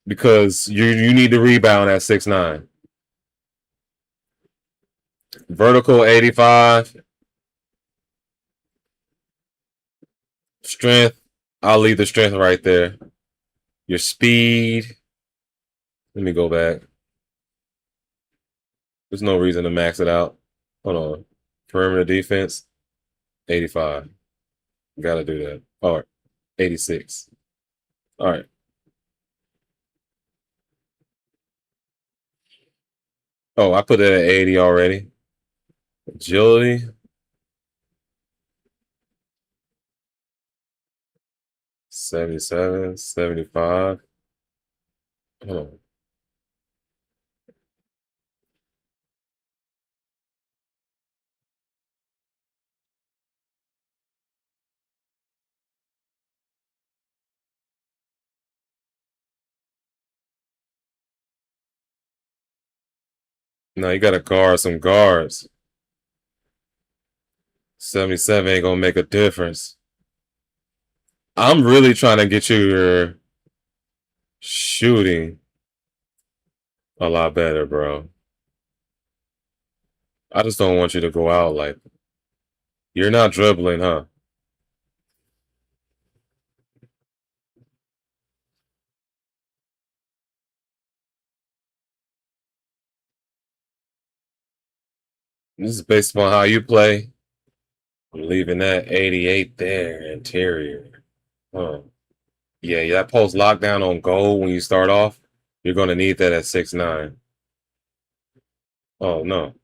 because you need to rebound at 6'9". Vertical 85. Strength, I'll leave the strength right there. Your speed, let me go back. There's no reason to max it out. Hold on. Perimeter defense, 85. Gotta do that. All right. 86. All right. Oh, I put it at 80 already. Agility. $77, $75. Hold on. No, you gotta guard some guards. 77 ain't gonna make a difference. I'm really trying to get your shooting a lot better, bro. I just don't want you to go out like you're not dribbling, huh? This is based upon how you play. I'm leaving that 88 there, interior. Huh. Yeah, that post lockdown on goal when you start off, you're gonna need that at 6'9". Oh no.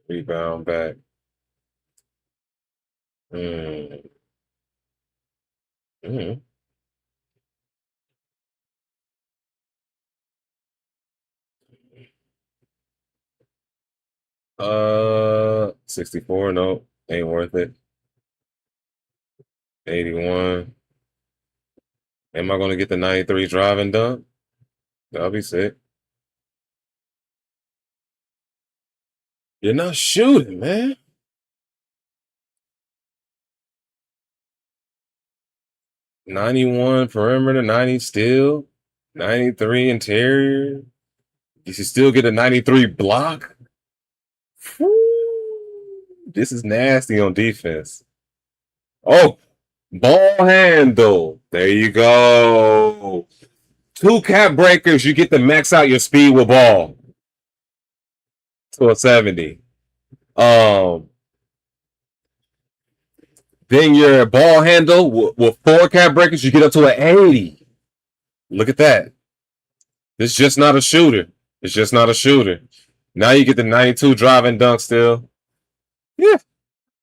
Rebound back. Mm. Mm. 64, no, ain't worth it. 81. Am I gonna get the 93 driving dunk? That'll be sick. You're not shooting, man. $91 perimeter, 90 steal, 93 interior. You should still get a 93 block. Whew. This is nasty on defense. Oh, ball handle. There you go. 2 cap breakers, you get to max out your speed with ball to a 70. Then your ball handle with 4 cap breakers, you get up to an 80. Look at that. It's just not a shooter. It's just not a shooter. Now you get the 92 driving dunk still. Yeah,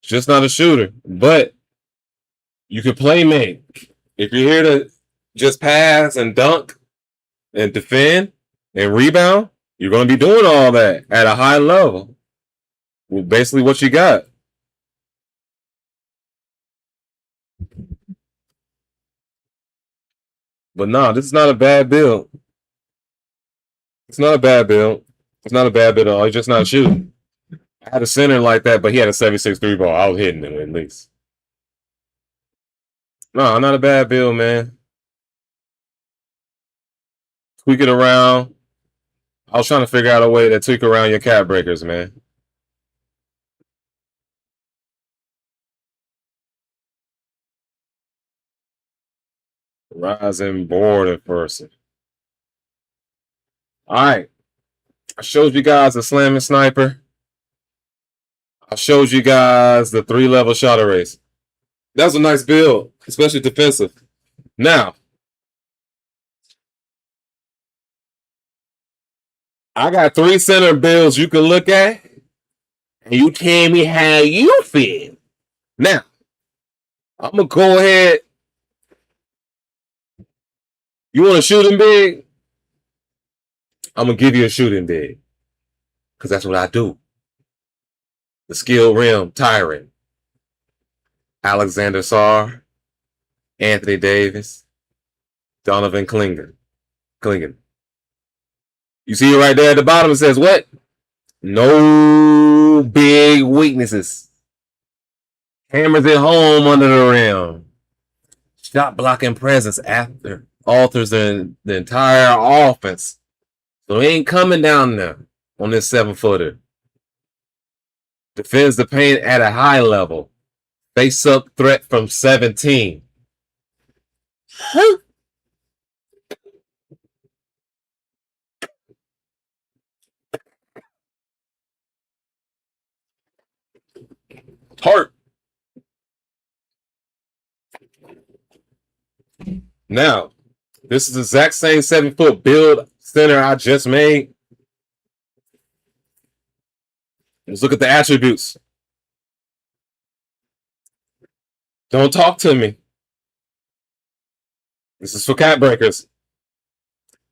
just not a shooter. But you can play make. If you're here to just pass and dunk and defend and rebound, you're going to be doing all that at a high level. Well, basically what you got. But no, this is not a bad build. It's not a bad build. It's not a bad build at all. He's just not shooting. I had a center like that, but he had a 76 3 ball. I was hitting him at least. No, not a bad build, man. Tweak it around. I was trying to figure out a way to tweak around your cap breakers, man. Rising board enforcer. All right. I showed you guys the slamming sniper. I showed you guys the 3-level shot erase. That was a nice build, especially defensive. Now, I got 3 center builds you can look at, and you tell me how you feel. Now, I'm going to go ahead. You want to shoot him big? I'm going to give you a shooting big. Because that's what I do. The Skill Rim Tyrant. Alexander Sarr. Anthony Davis. Donovan Clingan. You see it right there at the bottom. It says what? No big weaknesses. Hammers it home under the rim. Shot blocking presence after alters the entire offense. So he ain't coming down there on this 7-footer. Defends the paint at a high level. Face up threat from 17. Tart. Now, this is the exact same 7-foot build center I just made. Let's look at the attributes. Don't talk to me. This is for cat breakers.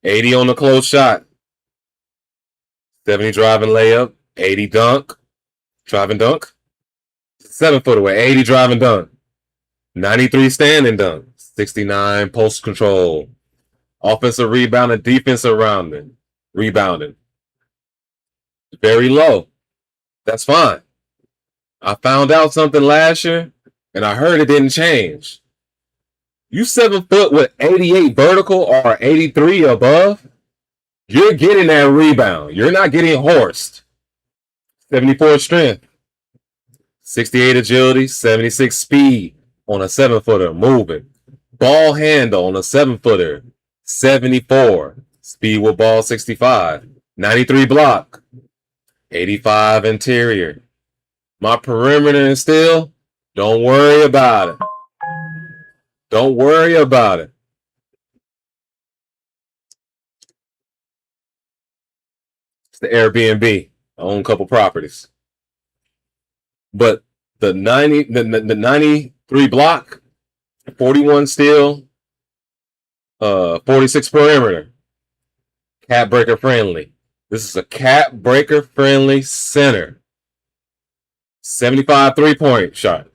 80 on the close shot. 70 driving layup. 80 dunk. Driving dunk. 7-footer with 80 driving dunk. 93 standing dunk. 69 post control. Offensive rebounding, defensive rebounding. Very low. That's fine. I found out something last year, and I heard it didn't change. You 7 foot with 88 vertical or 83 above, you're getting that rebound. You're not getting horsed. 74 strength, 68 agility, 76 speed on a 7-footer moving. Ball handle on a 7-footer, 74. Speed with ball, 65. 93 block, 85 interior. My perimeter and steal, don't worry about it. Don't worry about it. It's the Airbnb. I own a couple properties. But the 93 block, 41 steal, 46 perimeter. Cat breaker friendly. This is a cat breaker friendly center. 75 3-point shot.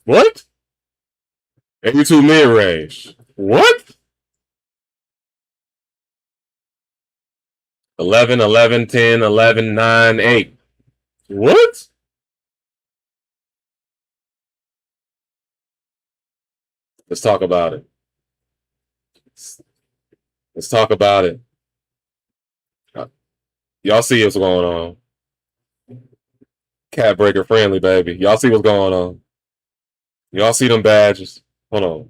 What? 82 mid range. What? 11, 11, 10, 11, 9, 8. What? Let's talk about it. Let's talk about it. Y'all see what's going on. Cat breaker friendly, baby. Y'all see what's going on. Y'all see them badges. Hold on.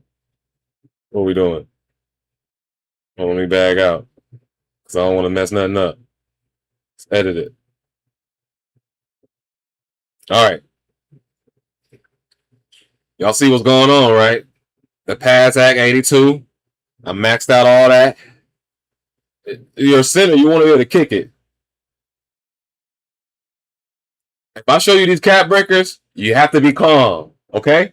What are we doing? Hold on, let me bag out. Because I don't want to mess nothing up. Let's edit it. All right. Y'all see what's going on, right? The pass act 82. I maxed out all that. You're a center. You want to be able to kick it. If I show you these cat breakers, you have to be calm, okay?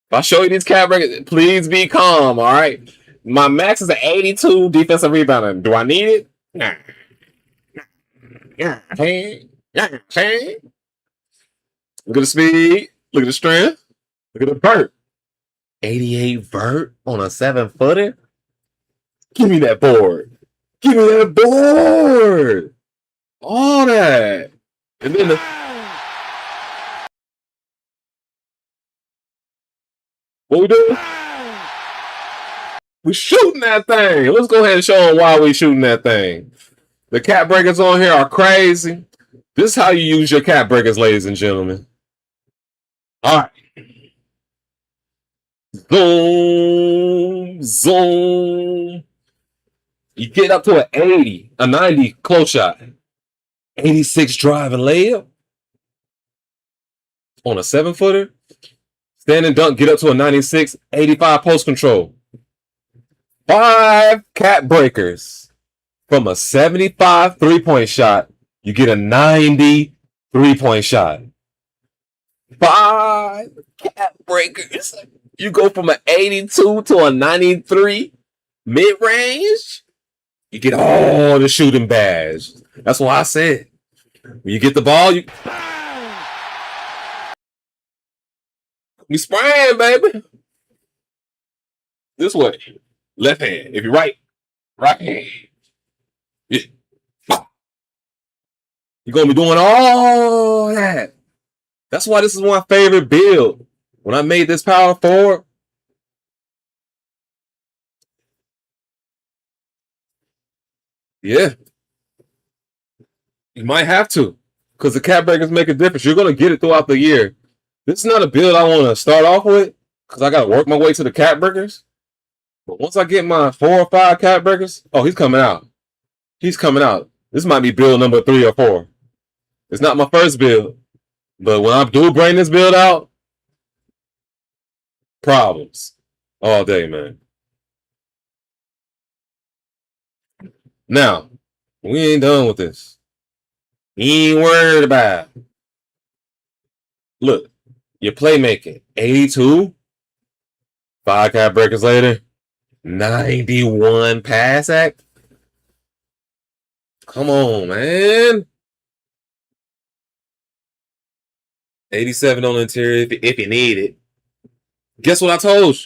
If I show you these cat breakers, please be calm, all right? My max is an 82 defensive rebounding. Do I need it? Nah. Yeah. Hey. Yeah. Hey. Look at the speed. Look at the strength. Look at the vert. 88 vert on a 7-footer? Give me that board. Give me that board. All that. And then what we doing? We shooting that thing. Let's go ahead and show them why we shooting that thing. The cat breakers on here are crazy. This is how you use your cat breakers, ladies and gentlemen. All right. Zoom, zoom. You get up to an 80, a 90 close shot. 86 drive and layup on a 7-footer. Stand and dunk, get up to a 96, 85 post control. 5 cat breakers from a 75 3-point shot. You get a 90 3-point shot. 5 cat breakers. You go from an 82 to a 93 mid range. You get all the shooting badge. That's why I said when you get the ball, you spraying, baby. This way. Left hand. If you're right hand. Yeah. You're going to be doing all that. That's why this is my favorite build. When I made this power forward, yeah, you might have to because the cat breakers make a difference. You're going to get it throughout the year. This is not a build I want to start off with because I got to work my way to the cat breakers. But once I get my 4 or 5 cat breakers, oh, he's coming out. He's coming out. This might be build number 3 or 4. It's not my first build. But when I do bring this build out, problems all day, man. Now, we ain't done with this. You ain't worried about it. Look, your playmaking, 82. 5 cat breakers later, 91 pass act. Come on, man. 87 on the interior if you need it. Guess what I told you?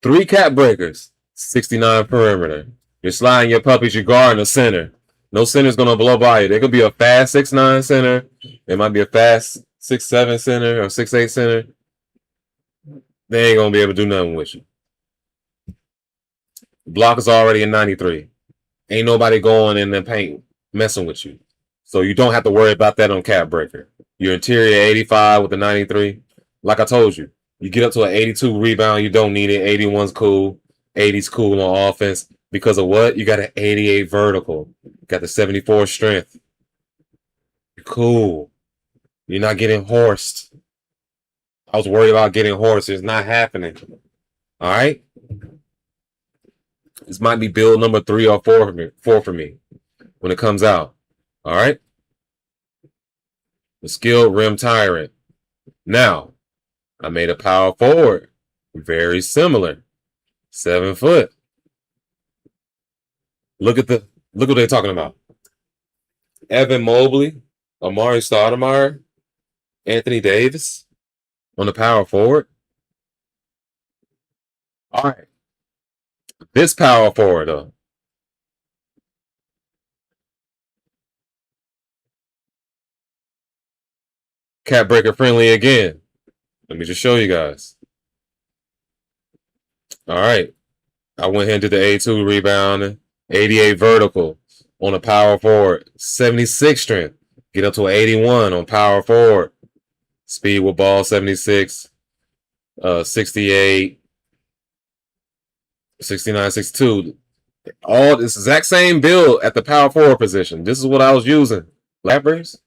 3 cat breakers, 69 perimeter. You're sliding your puppies, you're guarding the center. No center's going to blow by you. There could be a fast 6'9 center. There might be a fast 6'7 center or 6'8 center. They ain't going to be able to do nothing with you. Block is already a 93. Ain't nobody going in the paint messing with you. So you don't have to worry about that on cat breaker. Your interior 85 with the 93. Like I told you, you get up to an 82 rebound, you don't need it. 81's cool. 80's cool on offense. Because of what? You got an 88 vertical. You got the 74 strength. You're cool. You're not getting horsed. I was worried about getting horsed. It's not happening. All right? This might be build number 3 or 4 for me when it comes out. All right? The Skilled Rim Tyrant. Now, I made a power forward. Very similar. 7 foot. Look what they're talking about. Evan Mobley, Amari Stoudemire, Anthony Davis on the power forward. All right. This power forward, though. Cat breaker friendly again. Let me just show you guys. All right. I went into the A2 rebounding. 88 vertical on a power forward. 76 strength. Get up to an 81 on power forward. Speed with ball 76. 68. 69, 62. All this exact same build at the power forward position. This is what I was using. Lappers.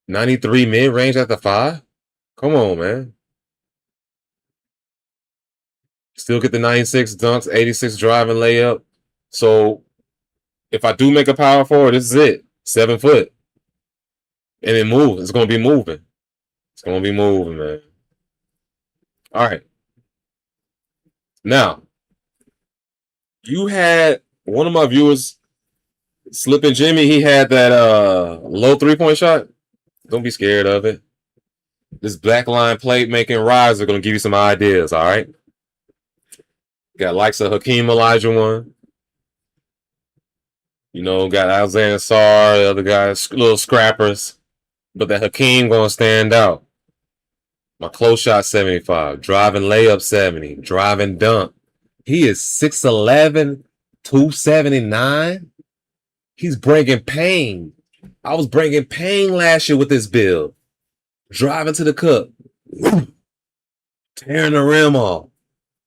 93 mid-range at the 5. Come on, man. Still get the 96 dunks, 86 driving layup. So if I do make a power forward, this is it. 7 foot. And it moves. It's gonna be moving. It's gonna be moving, man. All right. Now, you had one of my viewers, Slippin' Jimmy, he had that low 3-point shot. Don't be scared of it. This Backline Playmaking rise are gonna give you some ideas, all right? Got likes of Hakeem Olajuwon. You know, got Alexander Sarr, the other guys, little scrappers. But that Hakeem gonna stand out. My close shot 75, driving layup 70, driving dunk. He is 6'11", 279. He's bringing pain. I was bringing pain last year with this build. Driving to the cup. Tearing the rim off.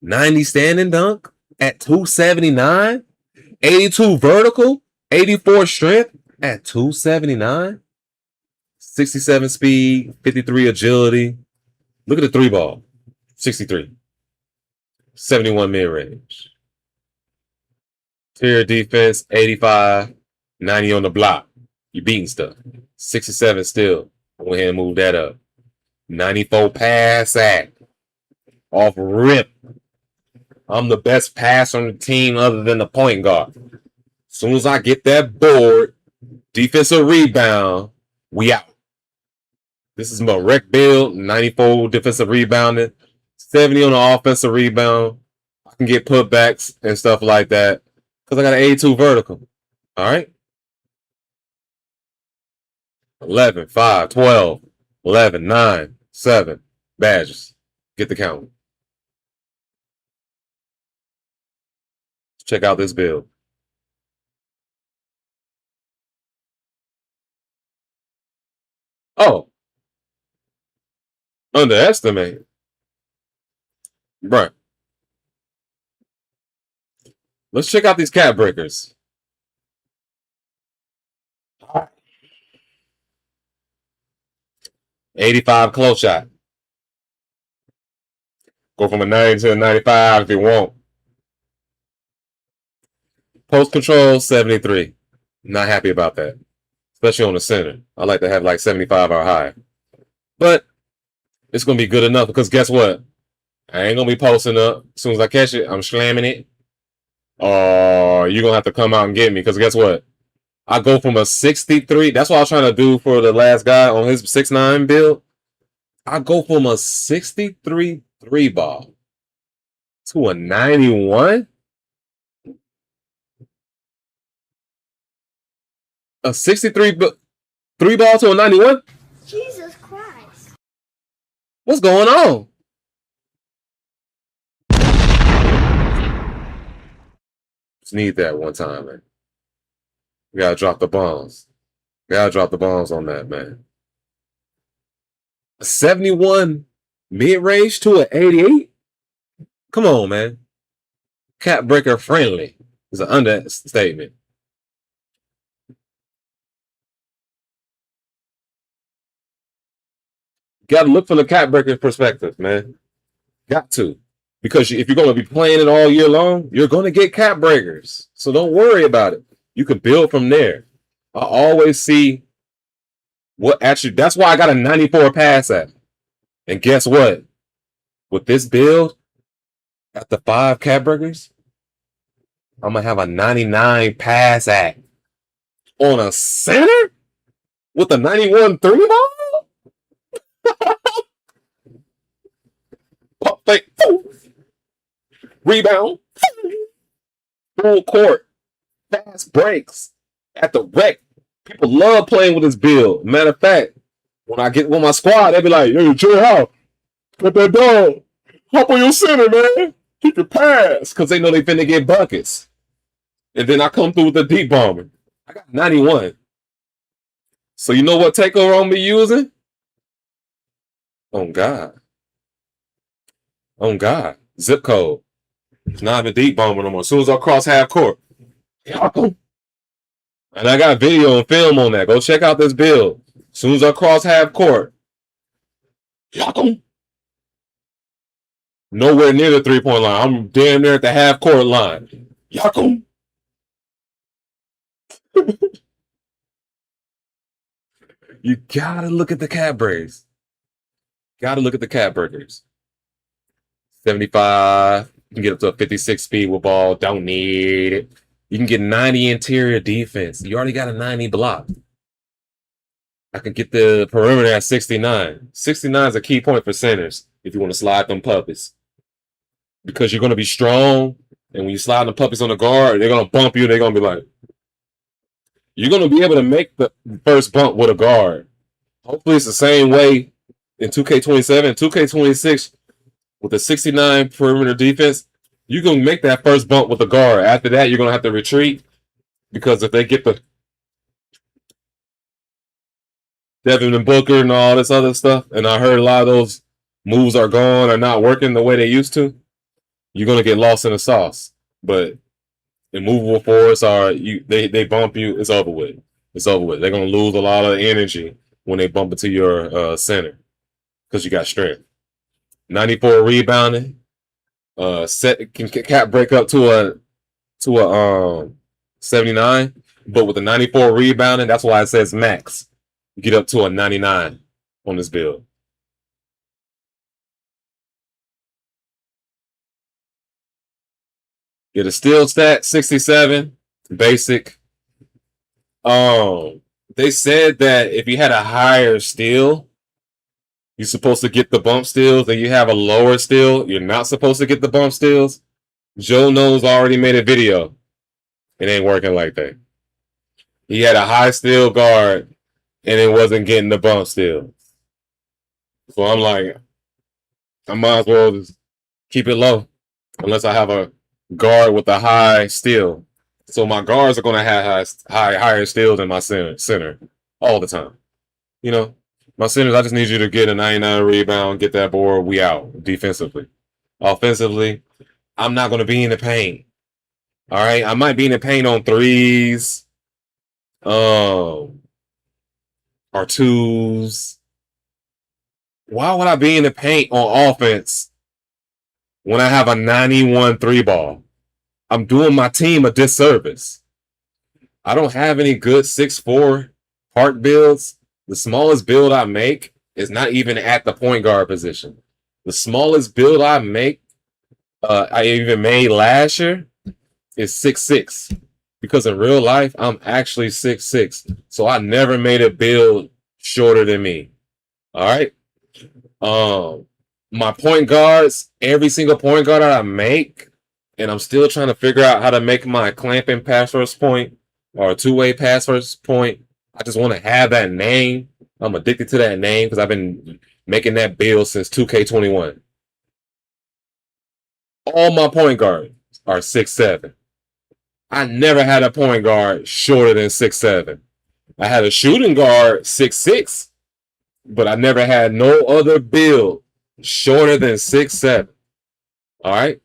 90 standing dunk at 279. 82 vertical. 84 strength at 279. 67 speed. 53 agility. Look at the 3 ball. 63. 71 mid-range. Tier defense, 85. 90 on the block. You beating stuff. 67 still. I went ahead and moved that up. 94 pass act. Off rip. I'm the best passer on the team other than the point guard. As soon as I get that board, defensive rebound, we out. This is my rec build, 94 defensive rebounding, 70 on the offensive rebound. I can get putbacks and stuff like that because I got an 82 vertical. All right? 11, 5, 12, 11, 9, 7 badges. Get the count. Check out this build. Oh. Underestimate. Right. Let's check out these cat breakers. 85 close shot. Go from a 90 to a 95 if you want. Post control, 73. Not happy about that. Especially on the center. I like to have like 75 or higher. But it's going to be good enough because guess what? I ain't going to be posting up. As soon as I catch it, I'm slamming it. Or you're going to have to come out and get me because guess what? I go from a 63. That's what I was trying to do for the last guy on his 6'9" build. I go from a 63 3 ball to a 91. A 63 3 ball to a 91? Jesus Christ. What's going on? Just need that one time, man. We gotta drop the bombs. Gotta drop the bombs on that, man. A 71 mid-range to an 88? Come on, man. Cat breaker friendly is an understatement. Gotta look from the cat breaker perspective, man. Got to. Because if you're going to be playing it all year long, you're going to get cat breakers. So don't worry about it. You can build from there. I always see what actually, that's why I got a 94 pass at. And guess what? With this build, at the 5 cat breakers, I'm going to have a 99 pass at. On a center? With a 91 3 ball? Pump fake. Rebound. Full court. Fast breaks. At the rec. People love playing with this build. Matter of fact, when I get with my squad, they be like, yo, chill out. Cut that dog. Hop on your center, man. Keep your pass. Because they know they finna get buckets. And then I come through with the deep bomber. I got 91. So you know what takeover I'm be using? Oh, God. Oh, God. Zip code. It's not even deep bomber no more. As soon as I cross half court. And I got video and film on that. Go check out this build. As soon as I cross half court. Nowhere near the 3-point line. I'm damn near at the half court line. You gotta look at the cat breaks. Gotta look at the cat breakers. 75. You can get up to a 56 speed with ball. Don't need it. You can get 90 interior defense. You already got a 90 block. I can get the perimeter at 69. 69 is a key point for centers if you want to slide them puppies. Because you're going to be strong, and when you slide the puppies on the guard, they're going to bump you. They're going to be like, you're going to be able to make the first bump with a guard. Hopefully it's the same way in 2K27. 2K26, with a 69 perimeter defense, you can make that first bump with a guard. After that, you're going to have to retreat, because if they get the Devin and Booker and all this other stuff, and I heard a lot of those moves are gone or not working the way they used to, you're going to get lost in the sauce. But immovable force they bump you, it's over with. It's over with. They're going to lose a lot of energy when they bump into your center because you got strength. 94 rebounding. Cat break up to a 79, but with a 94 rebounding, that's why it says max. You get up to a 99 on this build. Get a steal stat 67, basic. They said that if you had a higher steal, you're supposed to get the bump steals, and you have a lower steal, you're not supposed to get the bump steals. Joe Knows already made a video. It ain't working like that. He had a high steal guard, and it wasn't getting the bump steal. So I'm like, I might as well just keep it low, unless I have a guard with a high steal. So my guards are going to have higher steals than my center all the time. You know, my centers, I just need you to get a 99 rebound, get that board, we out defensively. Offensively, I'm not going to be in the paint. All right, I might be in the paint on threes, or twos. Why would I be in the paint on offense when I have a 91 3 ball? I'm doing my team a disservice. I don't have any good 6'4" park builds. The smallest build I make is not even at the point guard position. The smallest build I make, I even made last year, is 6'6". Because in real life, I'm actually 6'6". So I never made a build shorter than me. All right. My point guards, every single point guard I make, and I'm still trying to figure out how to make my clamping pass first point or a two-way pass first point. I just want to have that name. I'm addicted to that name because I've been making that build since 2K21. All my point guards are 6'7". I never had a point guard shorter than 6'7". I had a shooting guard 6'6", but I never had no other build shorter than 6'7". All right?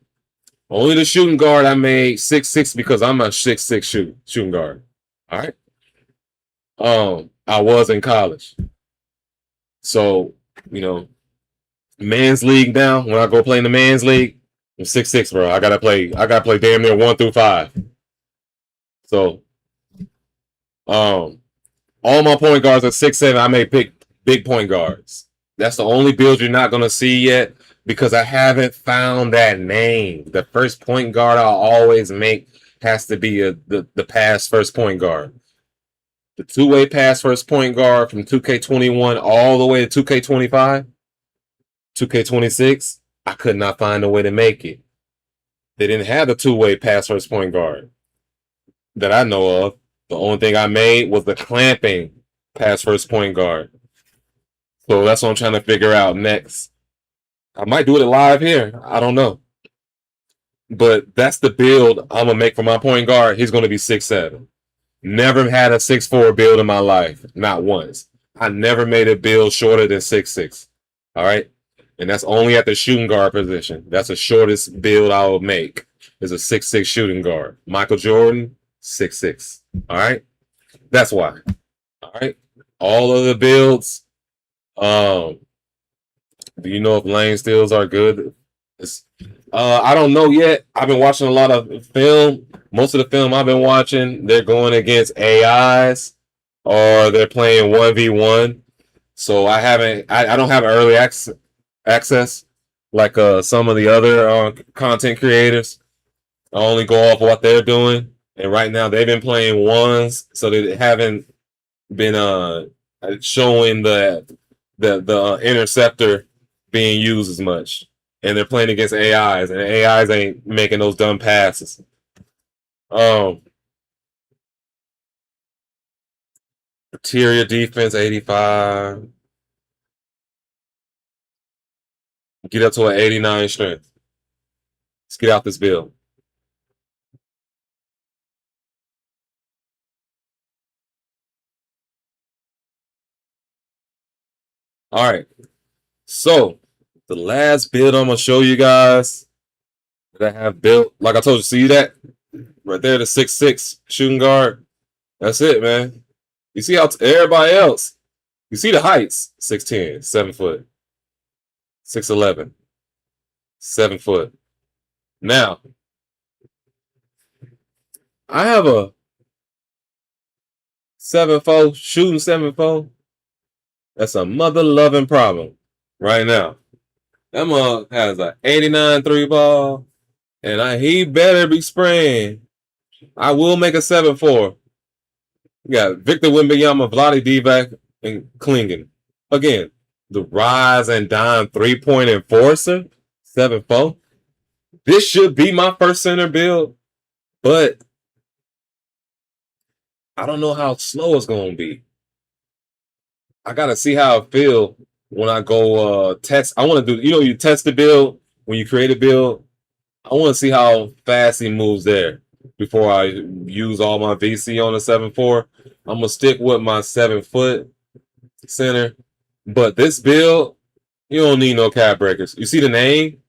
Only the shooting guard I made 6'6" because I'm a 6'6" shooting guard. All right? I was in college. So, men's league now, when I go play in the men's league, I'm 6'6", bro. I gotta play damn near 1 through 5. So, all my point guards are 6'7". I make big point guards. That's the only build you're not gonna see yet because I haven't found that name. The first point guard I'll always make has to be the pass first point guard. The two-way pass first point guard from 2K21 all the way to 2K25, 2K26, I could not find a way to make it. They didn't have the two-way pass first point guard that I know of. The only thing I made was the clamping pass first point guard. So that's what I'm trying to figure out next. I might do it live here. I don't know. But that's the build I'm going to make for my point guard. He's going to be 6'7". Never had a 6'4" build in my life. Not once. I never made a build shorter than 6'6". All right? And that's only at the shooting guard position. That's the shortest build I will make is a 6'6" shooting guard. Michael Jordan, 6'6". All right? That's why. All right? All of the builds, do you know if lane steals are good? I don't know yet. I've been watching a lot of film. Most of the film I've been watching, they're going against AIs. or they're playing 1v1. So I don't have early access like some of the other content creators. I only go off what they're doing. And right now they've been playing ones, so they haven't been showing the interceptor being used as much. And they're playing against AIs, and AIs ain't making those dumb passes. Um, Interior defense 85. Get up to an 89 strength. Let's get out this build. All right. So the last build I'm gonna show you guys that I have built, like I told you, see that right there, the 6'6" shooting guard. That's it, man. You see how everybody else, you see the heights, 6'10", 7 foot, 6'11", 7 foot. Now, I have a 7'4", shooting 7'4". That's a mother loving problem right now. That mug has an 89 3 ball, and he better be spraying. I will make a 7'4". We got Victor Wembanyama, Vlade Divac, and Klingen. Again, the rise and dime 3-point enforcer, 7'4". This should be my first center build, but I don't know how slow it's going to be. I got to see how I feel when I go test. I want to do, you test the build when you create a build. I want to see how fast he moves there before I use all my VC on the 7'4". I'm going to stick with my 7 foot center. But this build, you don't need no cap breakers. You see the name?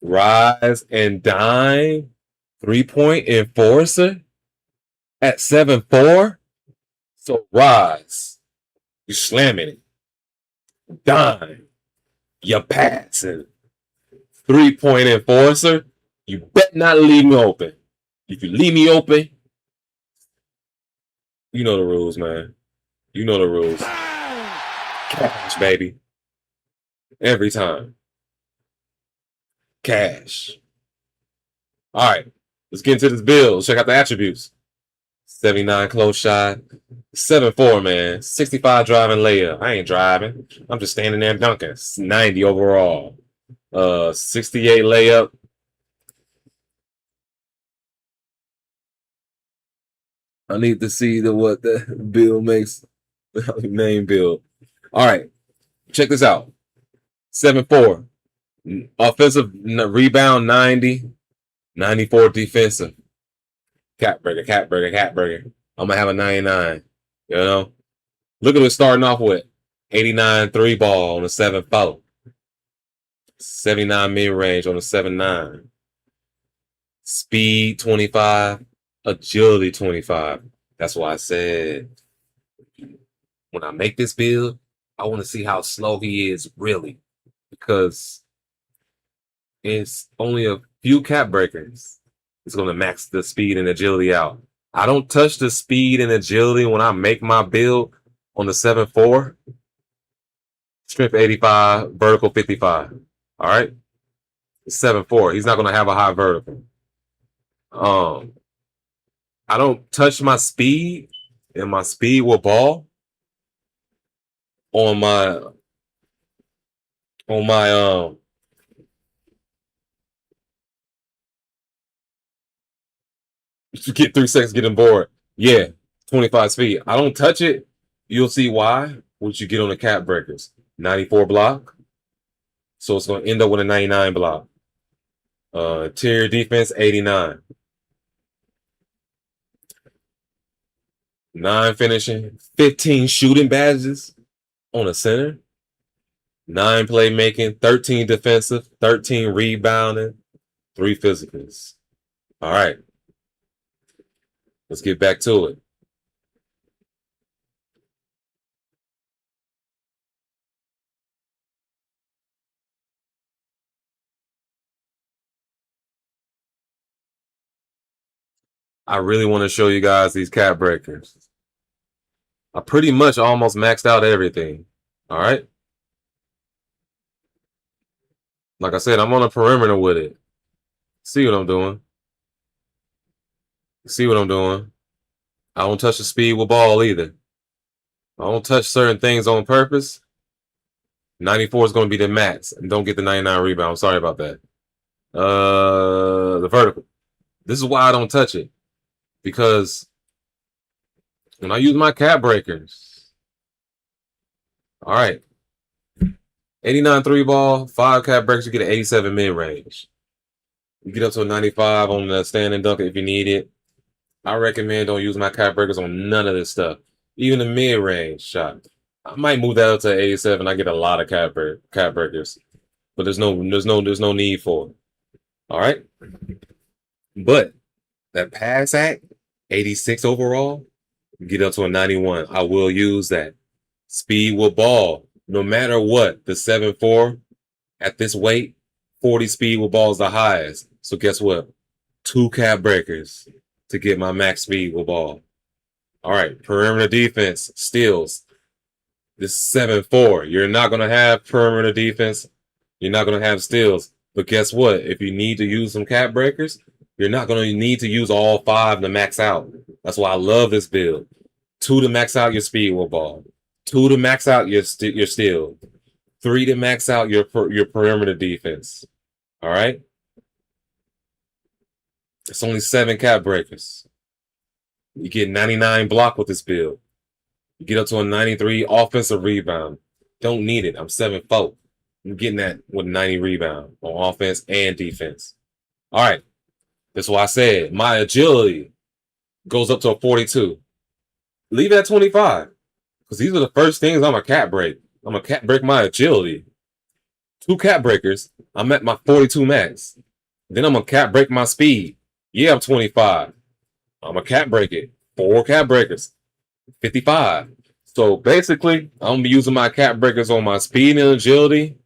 Rise and Dime 3-point enforcer at 7'4". So rise, you slamming it. Dime, you passing. 3-point enforcer, you bet not leave me open. If you leave me open, you know the rules, man. You know the rules. Cash, baby. Every time. Cash. All right. Let's get into this build. Let's check out the attributes. 79 close shot. 7'4", man. 65 driving layup. I ain't driving. I'm just standing there dunking. 90 overall. 68 layup. I need to see what the build makes. Main build. All right. Check this out. 7'4". Offensive rebound 90. 94 defensive. Cat burger. I'm gonna have a 99. You know? Look at it starting off with 89 3 ball on a 7'4". 79 mid range on a 7'9". Speed 25. Agility 25. That's why I said when I make this build, I want to see how slow he is really. Because it's only a few cap breakers. It's going to max the speed and agility out. I don't touch the speed and agility when I make my build on the 7'4". Strength 85, vertical 55. All right? 7'4". He's not going to have a high vertical. I don't touch my speed, and my speed will ball on my you get 3 seconds getting bored. Yeah, 25 speed. I don't touch it. You'll see why once you get on the cap breakers. 94 block. So it's going to end up with a 99 block. Interior defense 89. 9 finishing. 15 shooting badges on a center. 9 playmaking. 13 defensive. 13 rebounding. 3 physicals. All right. Let's get back to it. I really want to show you guys these cap breakers. I pretty much almost maxed out everything. All right. Like I said, I'm on a perimeter with it. See what I'm doing. See what I'm doing. I don't touch the speed with ball either. I don't touch certain things on purpose. 94 is going to be the max. And don't get the 99 rebound. I'm sorry about that. The vertical. This is why I don't touch it. Because when I use my cap breakers, all right, 89 3 ball, 5 cap breakers, you get an 87 mid range. You get up to a 95 on the standing dunk if you need it. I recommend don't use my cap breakers on none of this stuff. Even the mid range shot. I might move that up to 87. I get a lot of cap breakers, but there's no need for it. All right, but that pass act, 86 overall, get up to a 91. I will use that. Speed with ball, no matter what. The 7'4" at this weight, 40 speed with ball is the highest. So guess what? 2 cap breakers to get my max speed with ball. All right, perimeter defense, steals. This 7'4". You're not going to have perimeter defense. You're not going to have steals. But guess what? If you need to use some cap breakers, you're not going to need to use all 5 to max out. That's why I love this build. 2 to max out your speed with ball. 2 to max out your steal. 3 to max out your perimeter defense. All right? It's only 7 cap breakers. You get 99 block with this build. You get up to a 93 offensive rebound. Don't need it. I'm 7'4". I'm getting that with 90 rebound on offense and defense. All right. That's why I said my agility goes up to a 42. Leave it at 25. Because these are the first things I'm a cap break. I'm going to cap break my agility. 2 cap breakers. I'm at my 42 max. Then I'm going to cap break my speed. Yeah, I'm 25. I'm going to cap break it. 4 cap breakers. 55. So basically, I'm going to be using my cap breakers on my speed and agility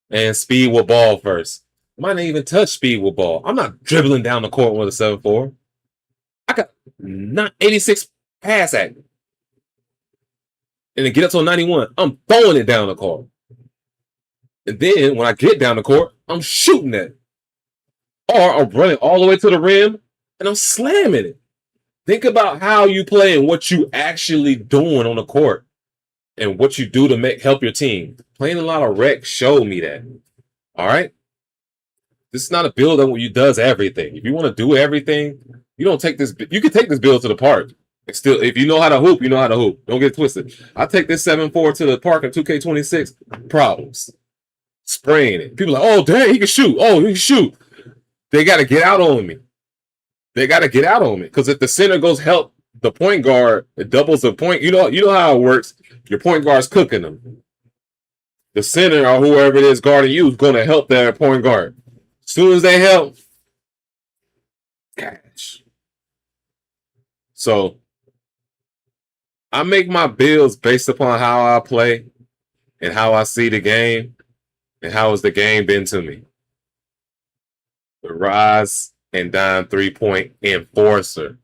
and speed with ball first. I might not even touch speed with ball. I'm not dribbling down the court with a 7'4". I got 86 pass act. And then get up to a 91. I'm throwing it down the court. And then when I get down the court, I'm shooting it. Or I'm running all the way to the rim and I'm slamming it. Think about how you play and what you actually doing on the court and what you do to help your team. Playing a lot of rec showed me that. All right? This is not a build that does everything. If you want to do everything, you don't take this. You can take this build to the park. It's still, if you know how to hoop, you know how to hoop. Don't get twisted. I take this 7'4" to the park in 2K26. Problems. Spraying it. People are like, oh, dang, he can shoot. Oh, he can shoot. They got to get out on me. They got to get out on me. Because if the center goes help the point guard, it doubles the point. You know how it works. Your point guard's cooking them. The center or whoever it is guarding you is going to help their point guard. As soon as they help, catch. So I make my builds based upon how I play and how I see the game and how has the game been to me. The rise and dime 3-point enforcer.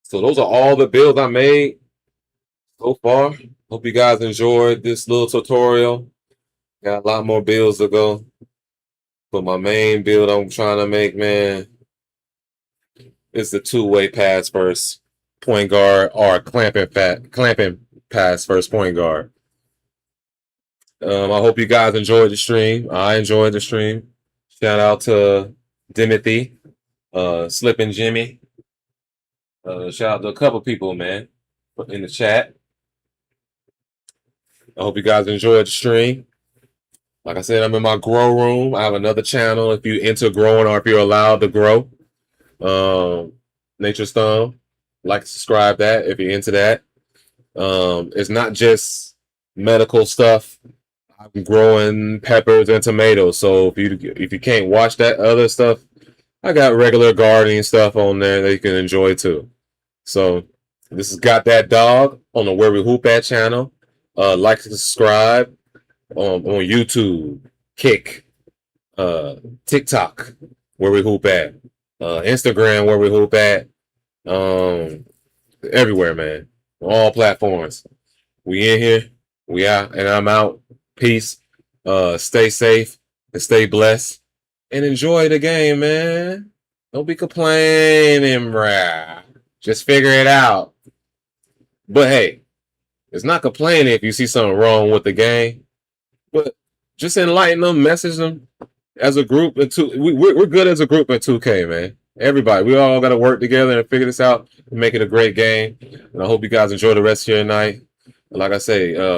So those are all the builds I made so far. Hope you guys enjoyed this little tutorial. Got a lot more builds to go. But my main build I'm trying to make, man, is the 2-way pass first point guard or clamping pass first point guard. I hope you guys enjoyed the stream. I enjoyed the stream. Shout out to Dimothy, Slippin' Jimmy. Shout out to a couple people, man, in the chat. I hope you guys enjoyed the stream. Like I said, I'm in my grow room. I have another channel if you're into growing or if you're allowed to grow. Nature's Thumb. Like to subscribe that if you're into that. It's not just medical stuff. I'm growing peppers and tomatoes. So if you can't watch that other stuff, I got regular gardening stuff on there that you can enjoy too. So this has GotDatDawg on the Where We Hoop At channel. Like and subscribe on YouTube, Kick, TikTok, Where We Hoop At. Instagram, where we hoop at. Everywhere, man. On all platforms. We in here. We out, and I'm out. Peace. Stay safe and stay blessed, and enjoy the game, man. Don't be complaining, bruh. Just figure it out. But hey, it's not complaining if you see something wrong with the game, but just enlighten them, message them as a group. We're good as a group at 2K, man. Everybody, we all got to work together and figure this out and make it a great game. And I hope you guys enjoy the rest of your night. Like I say,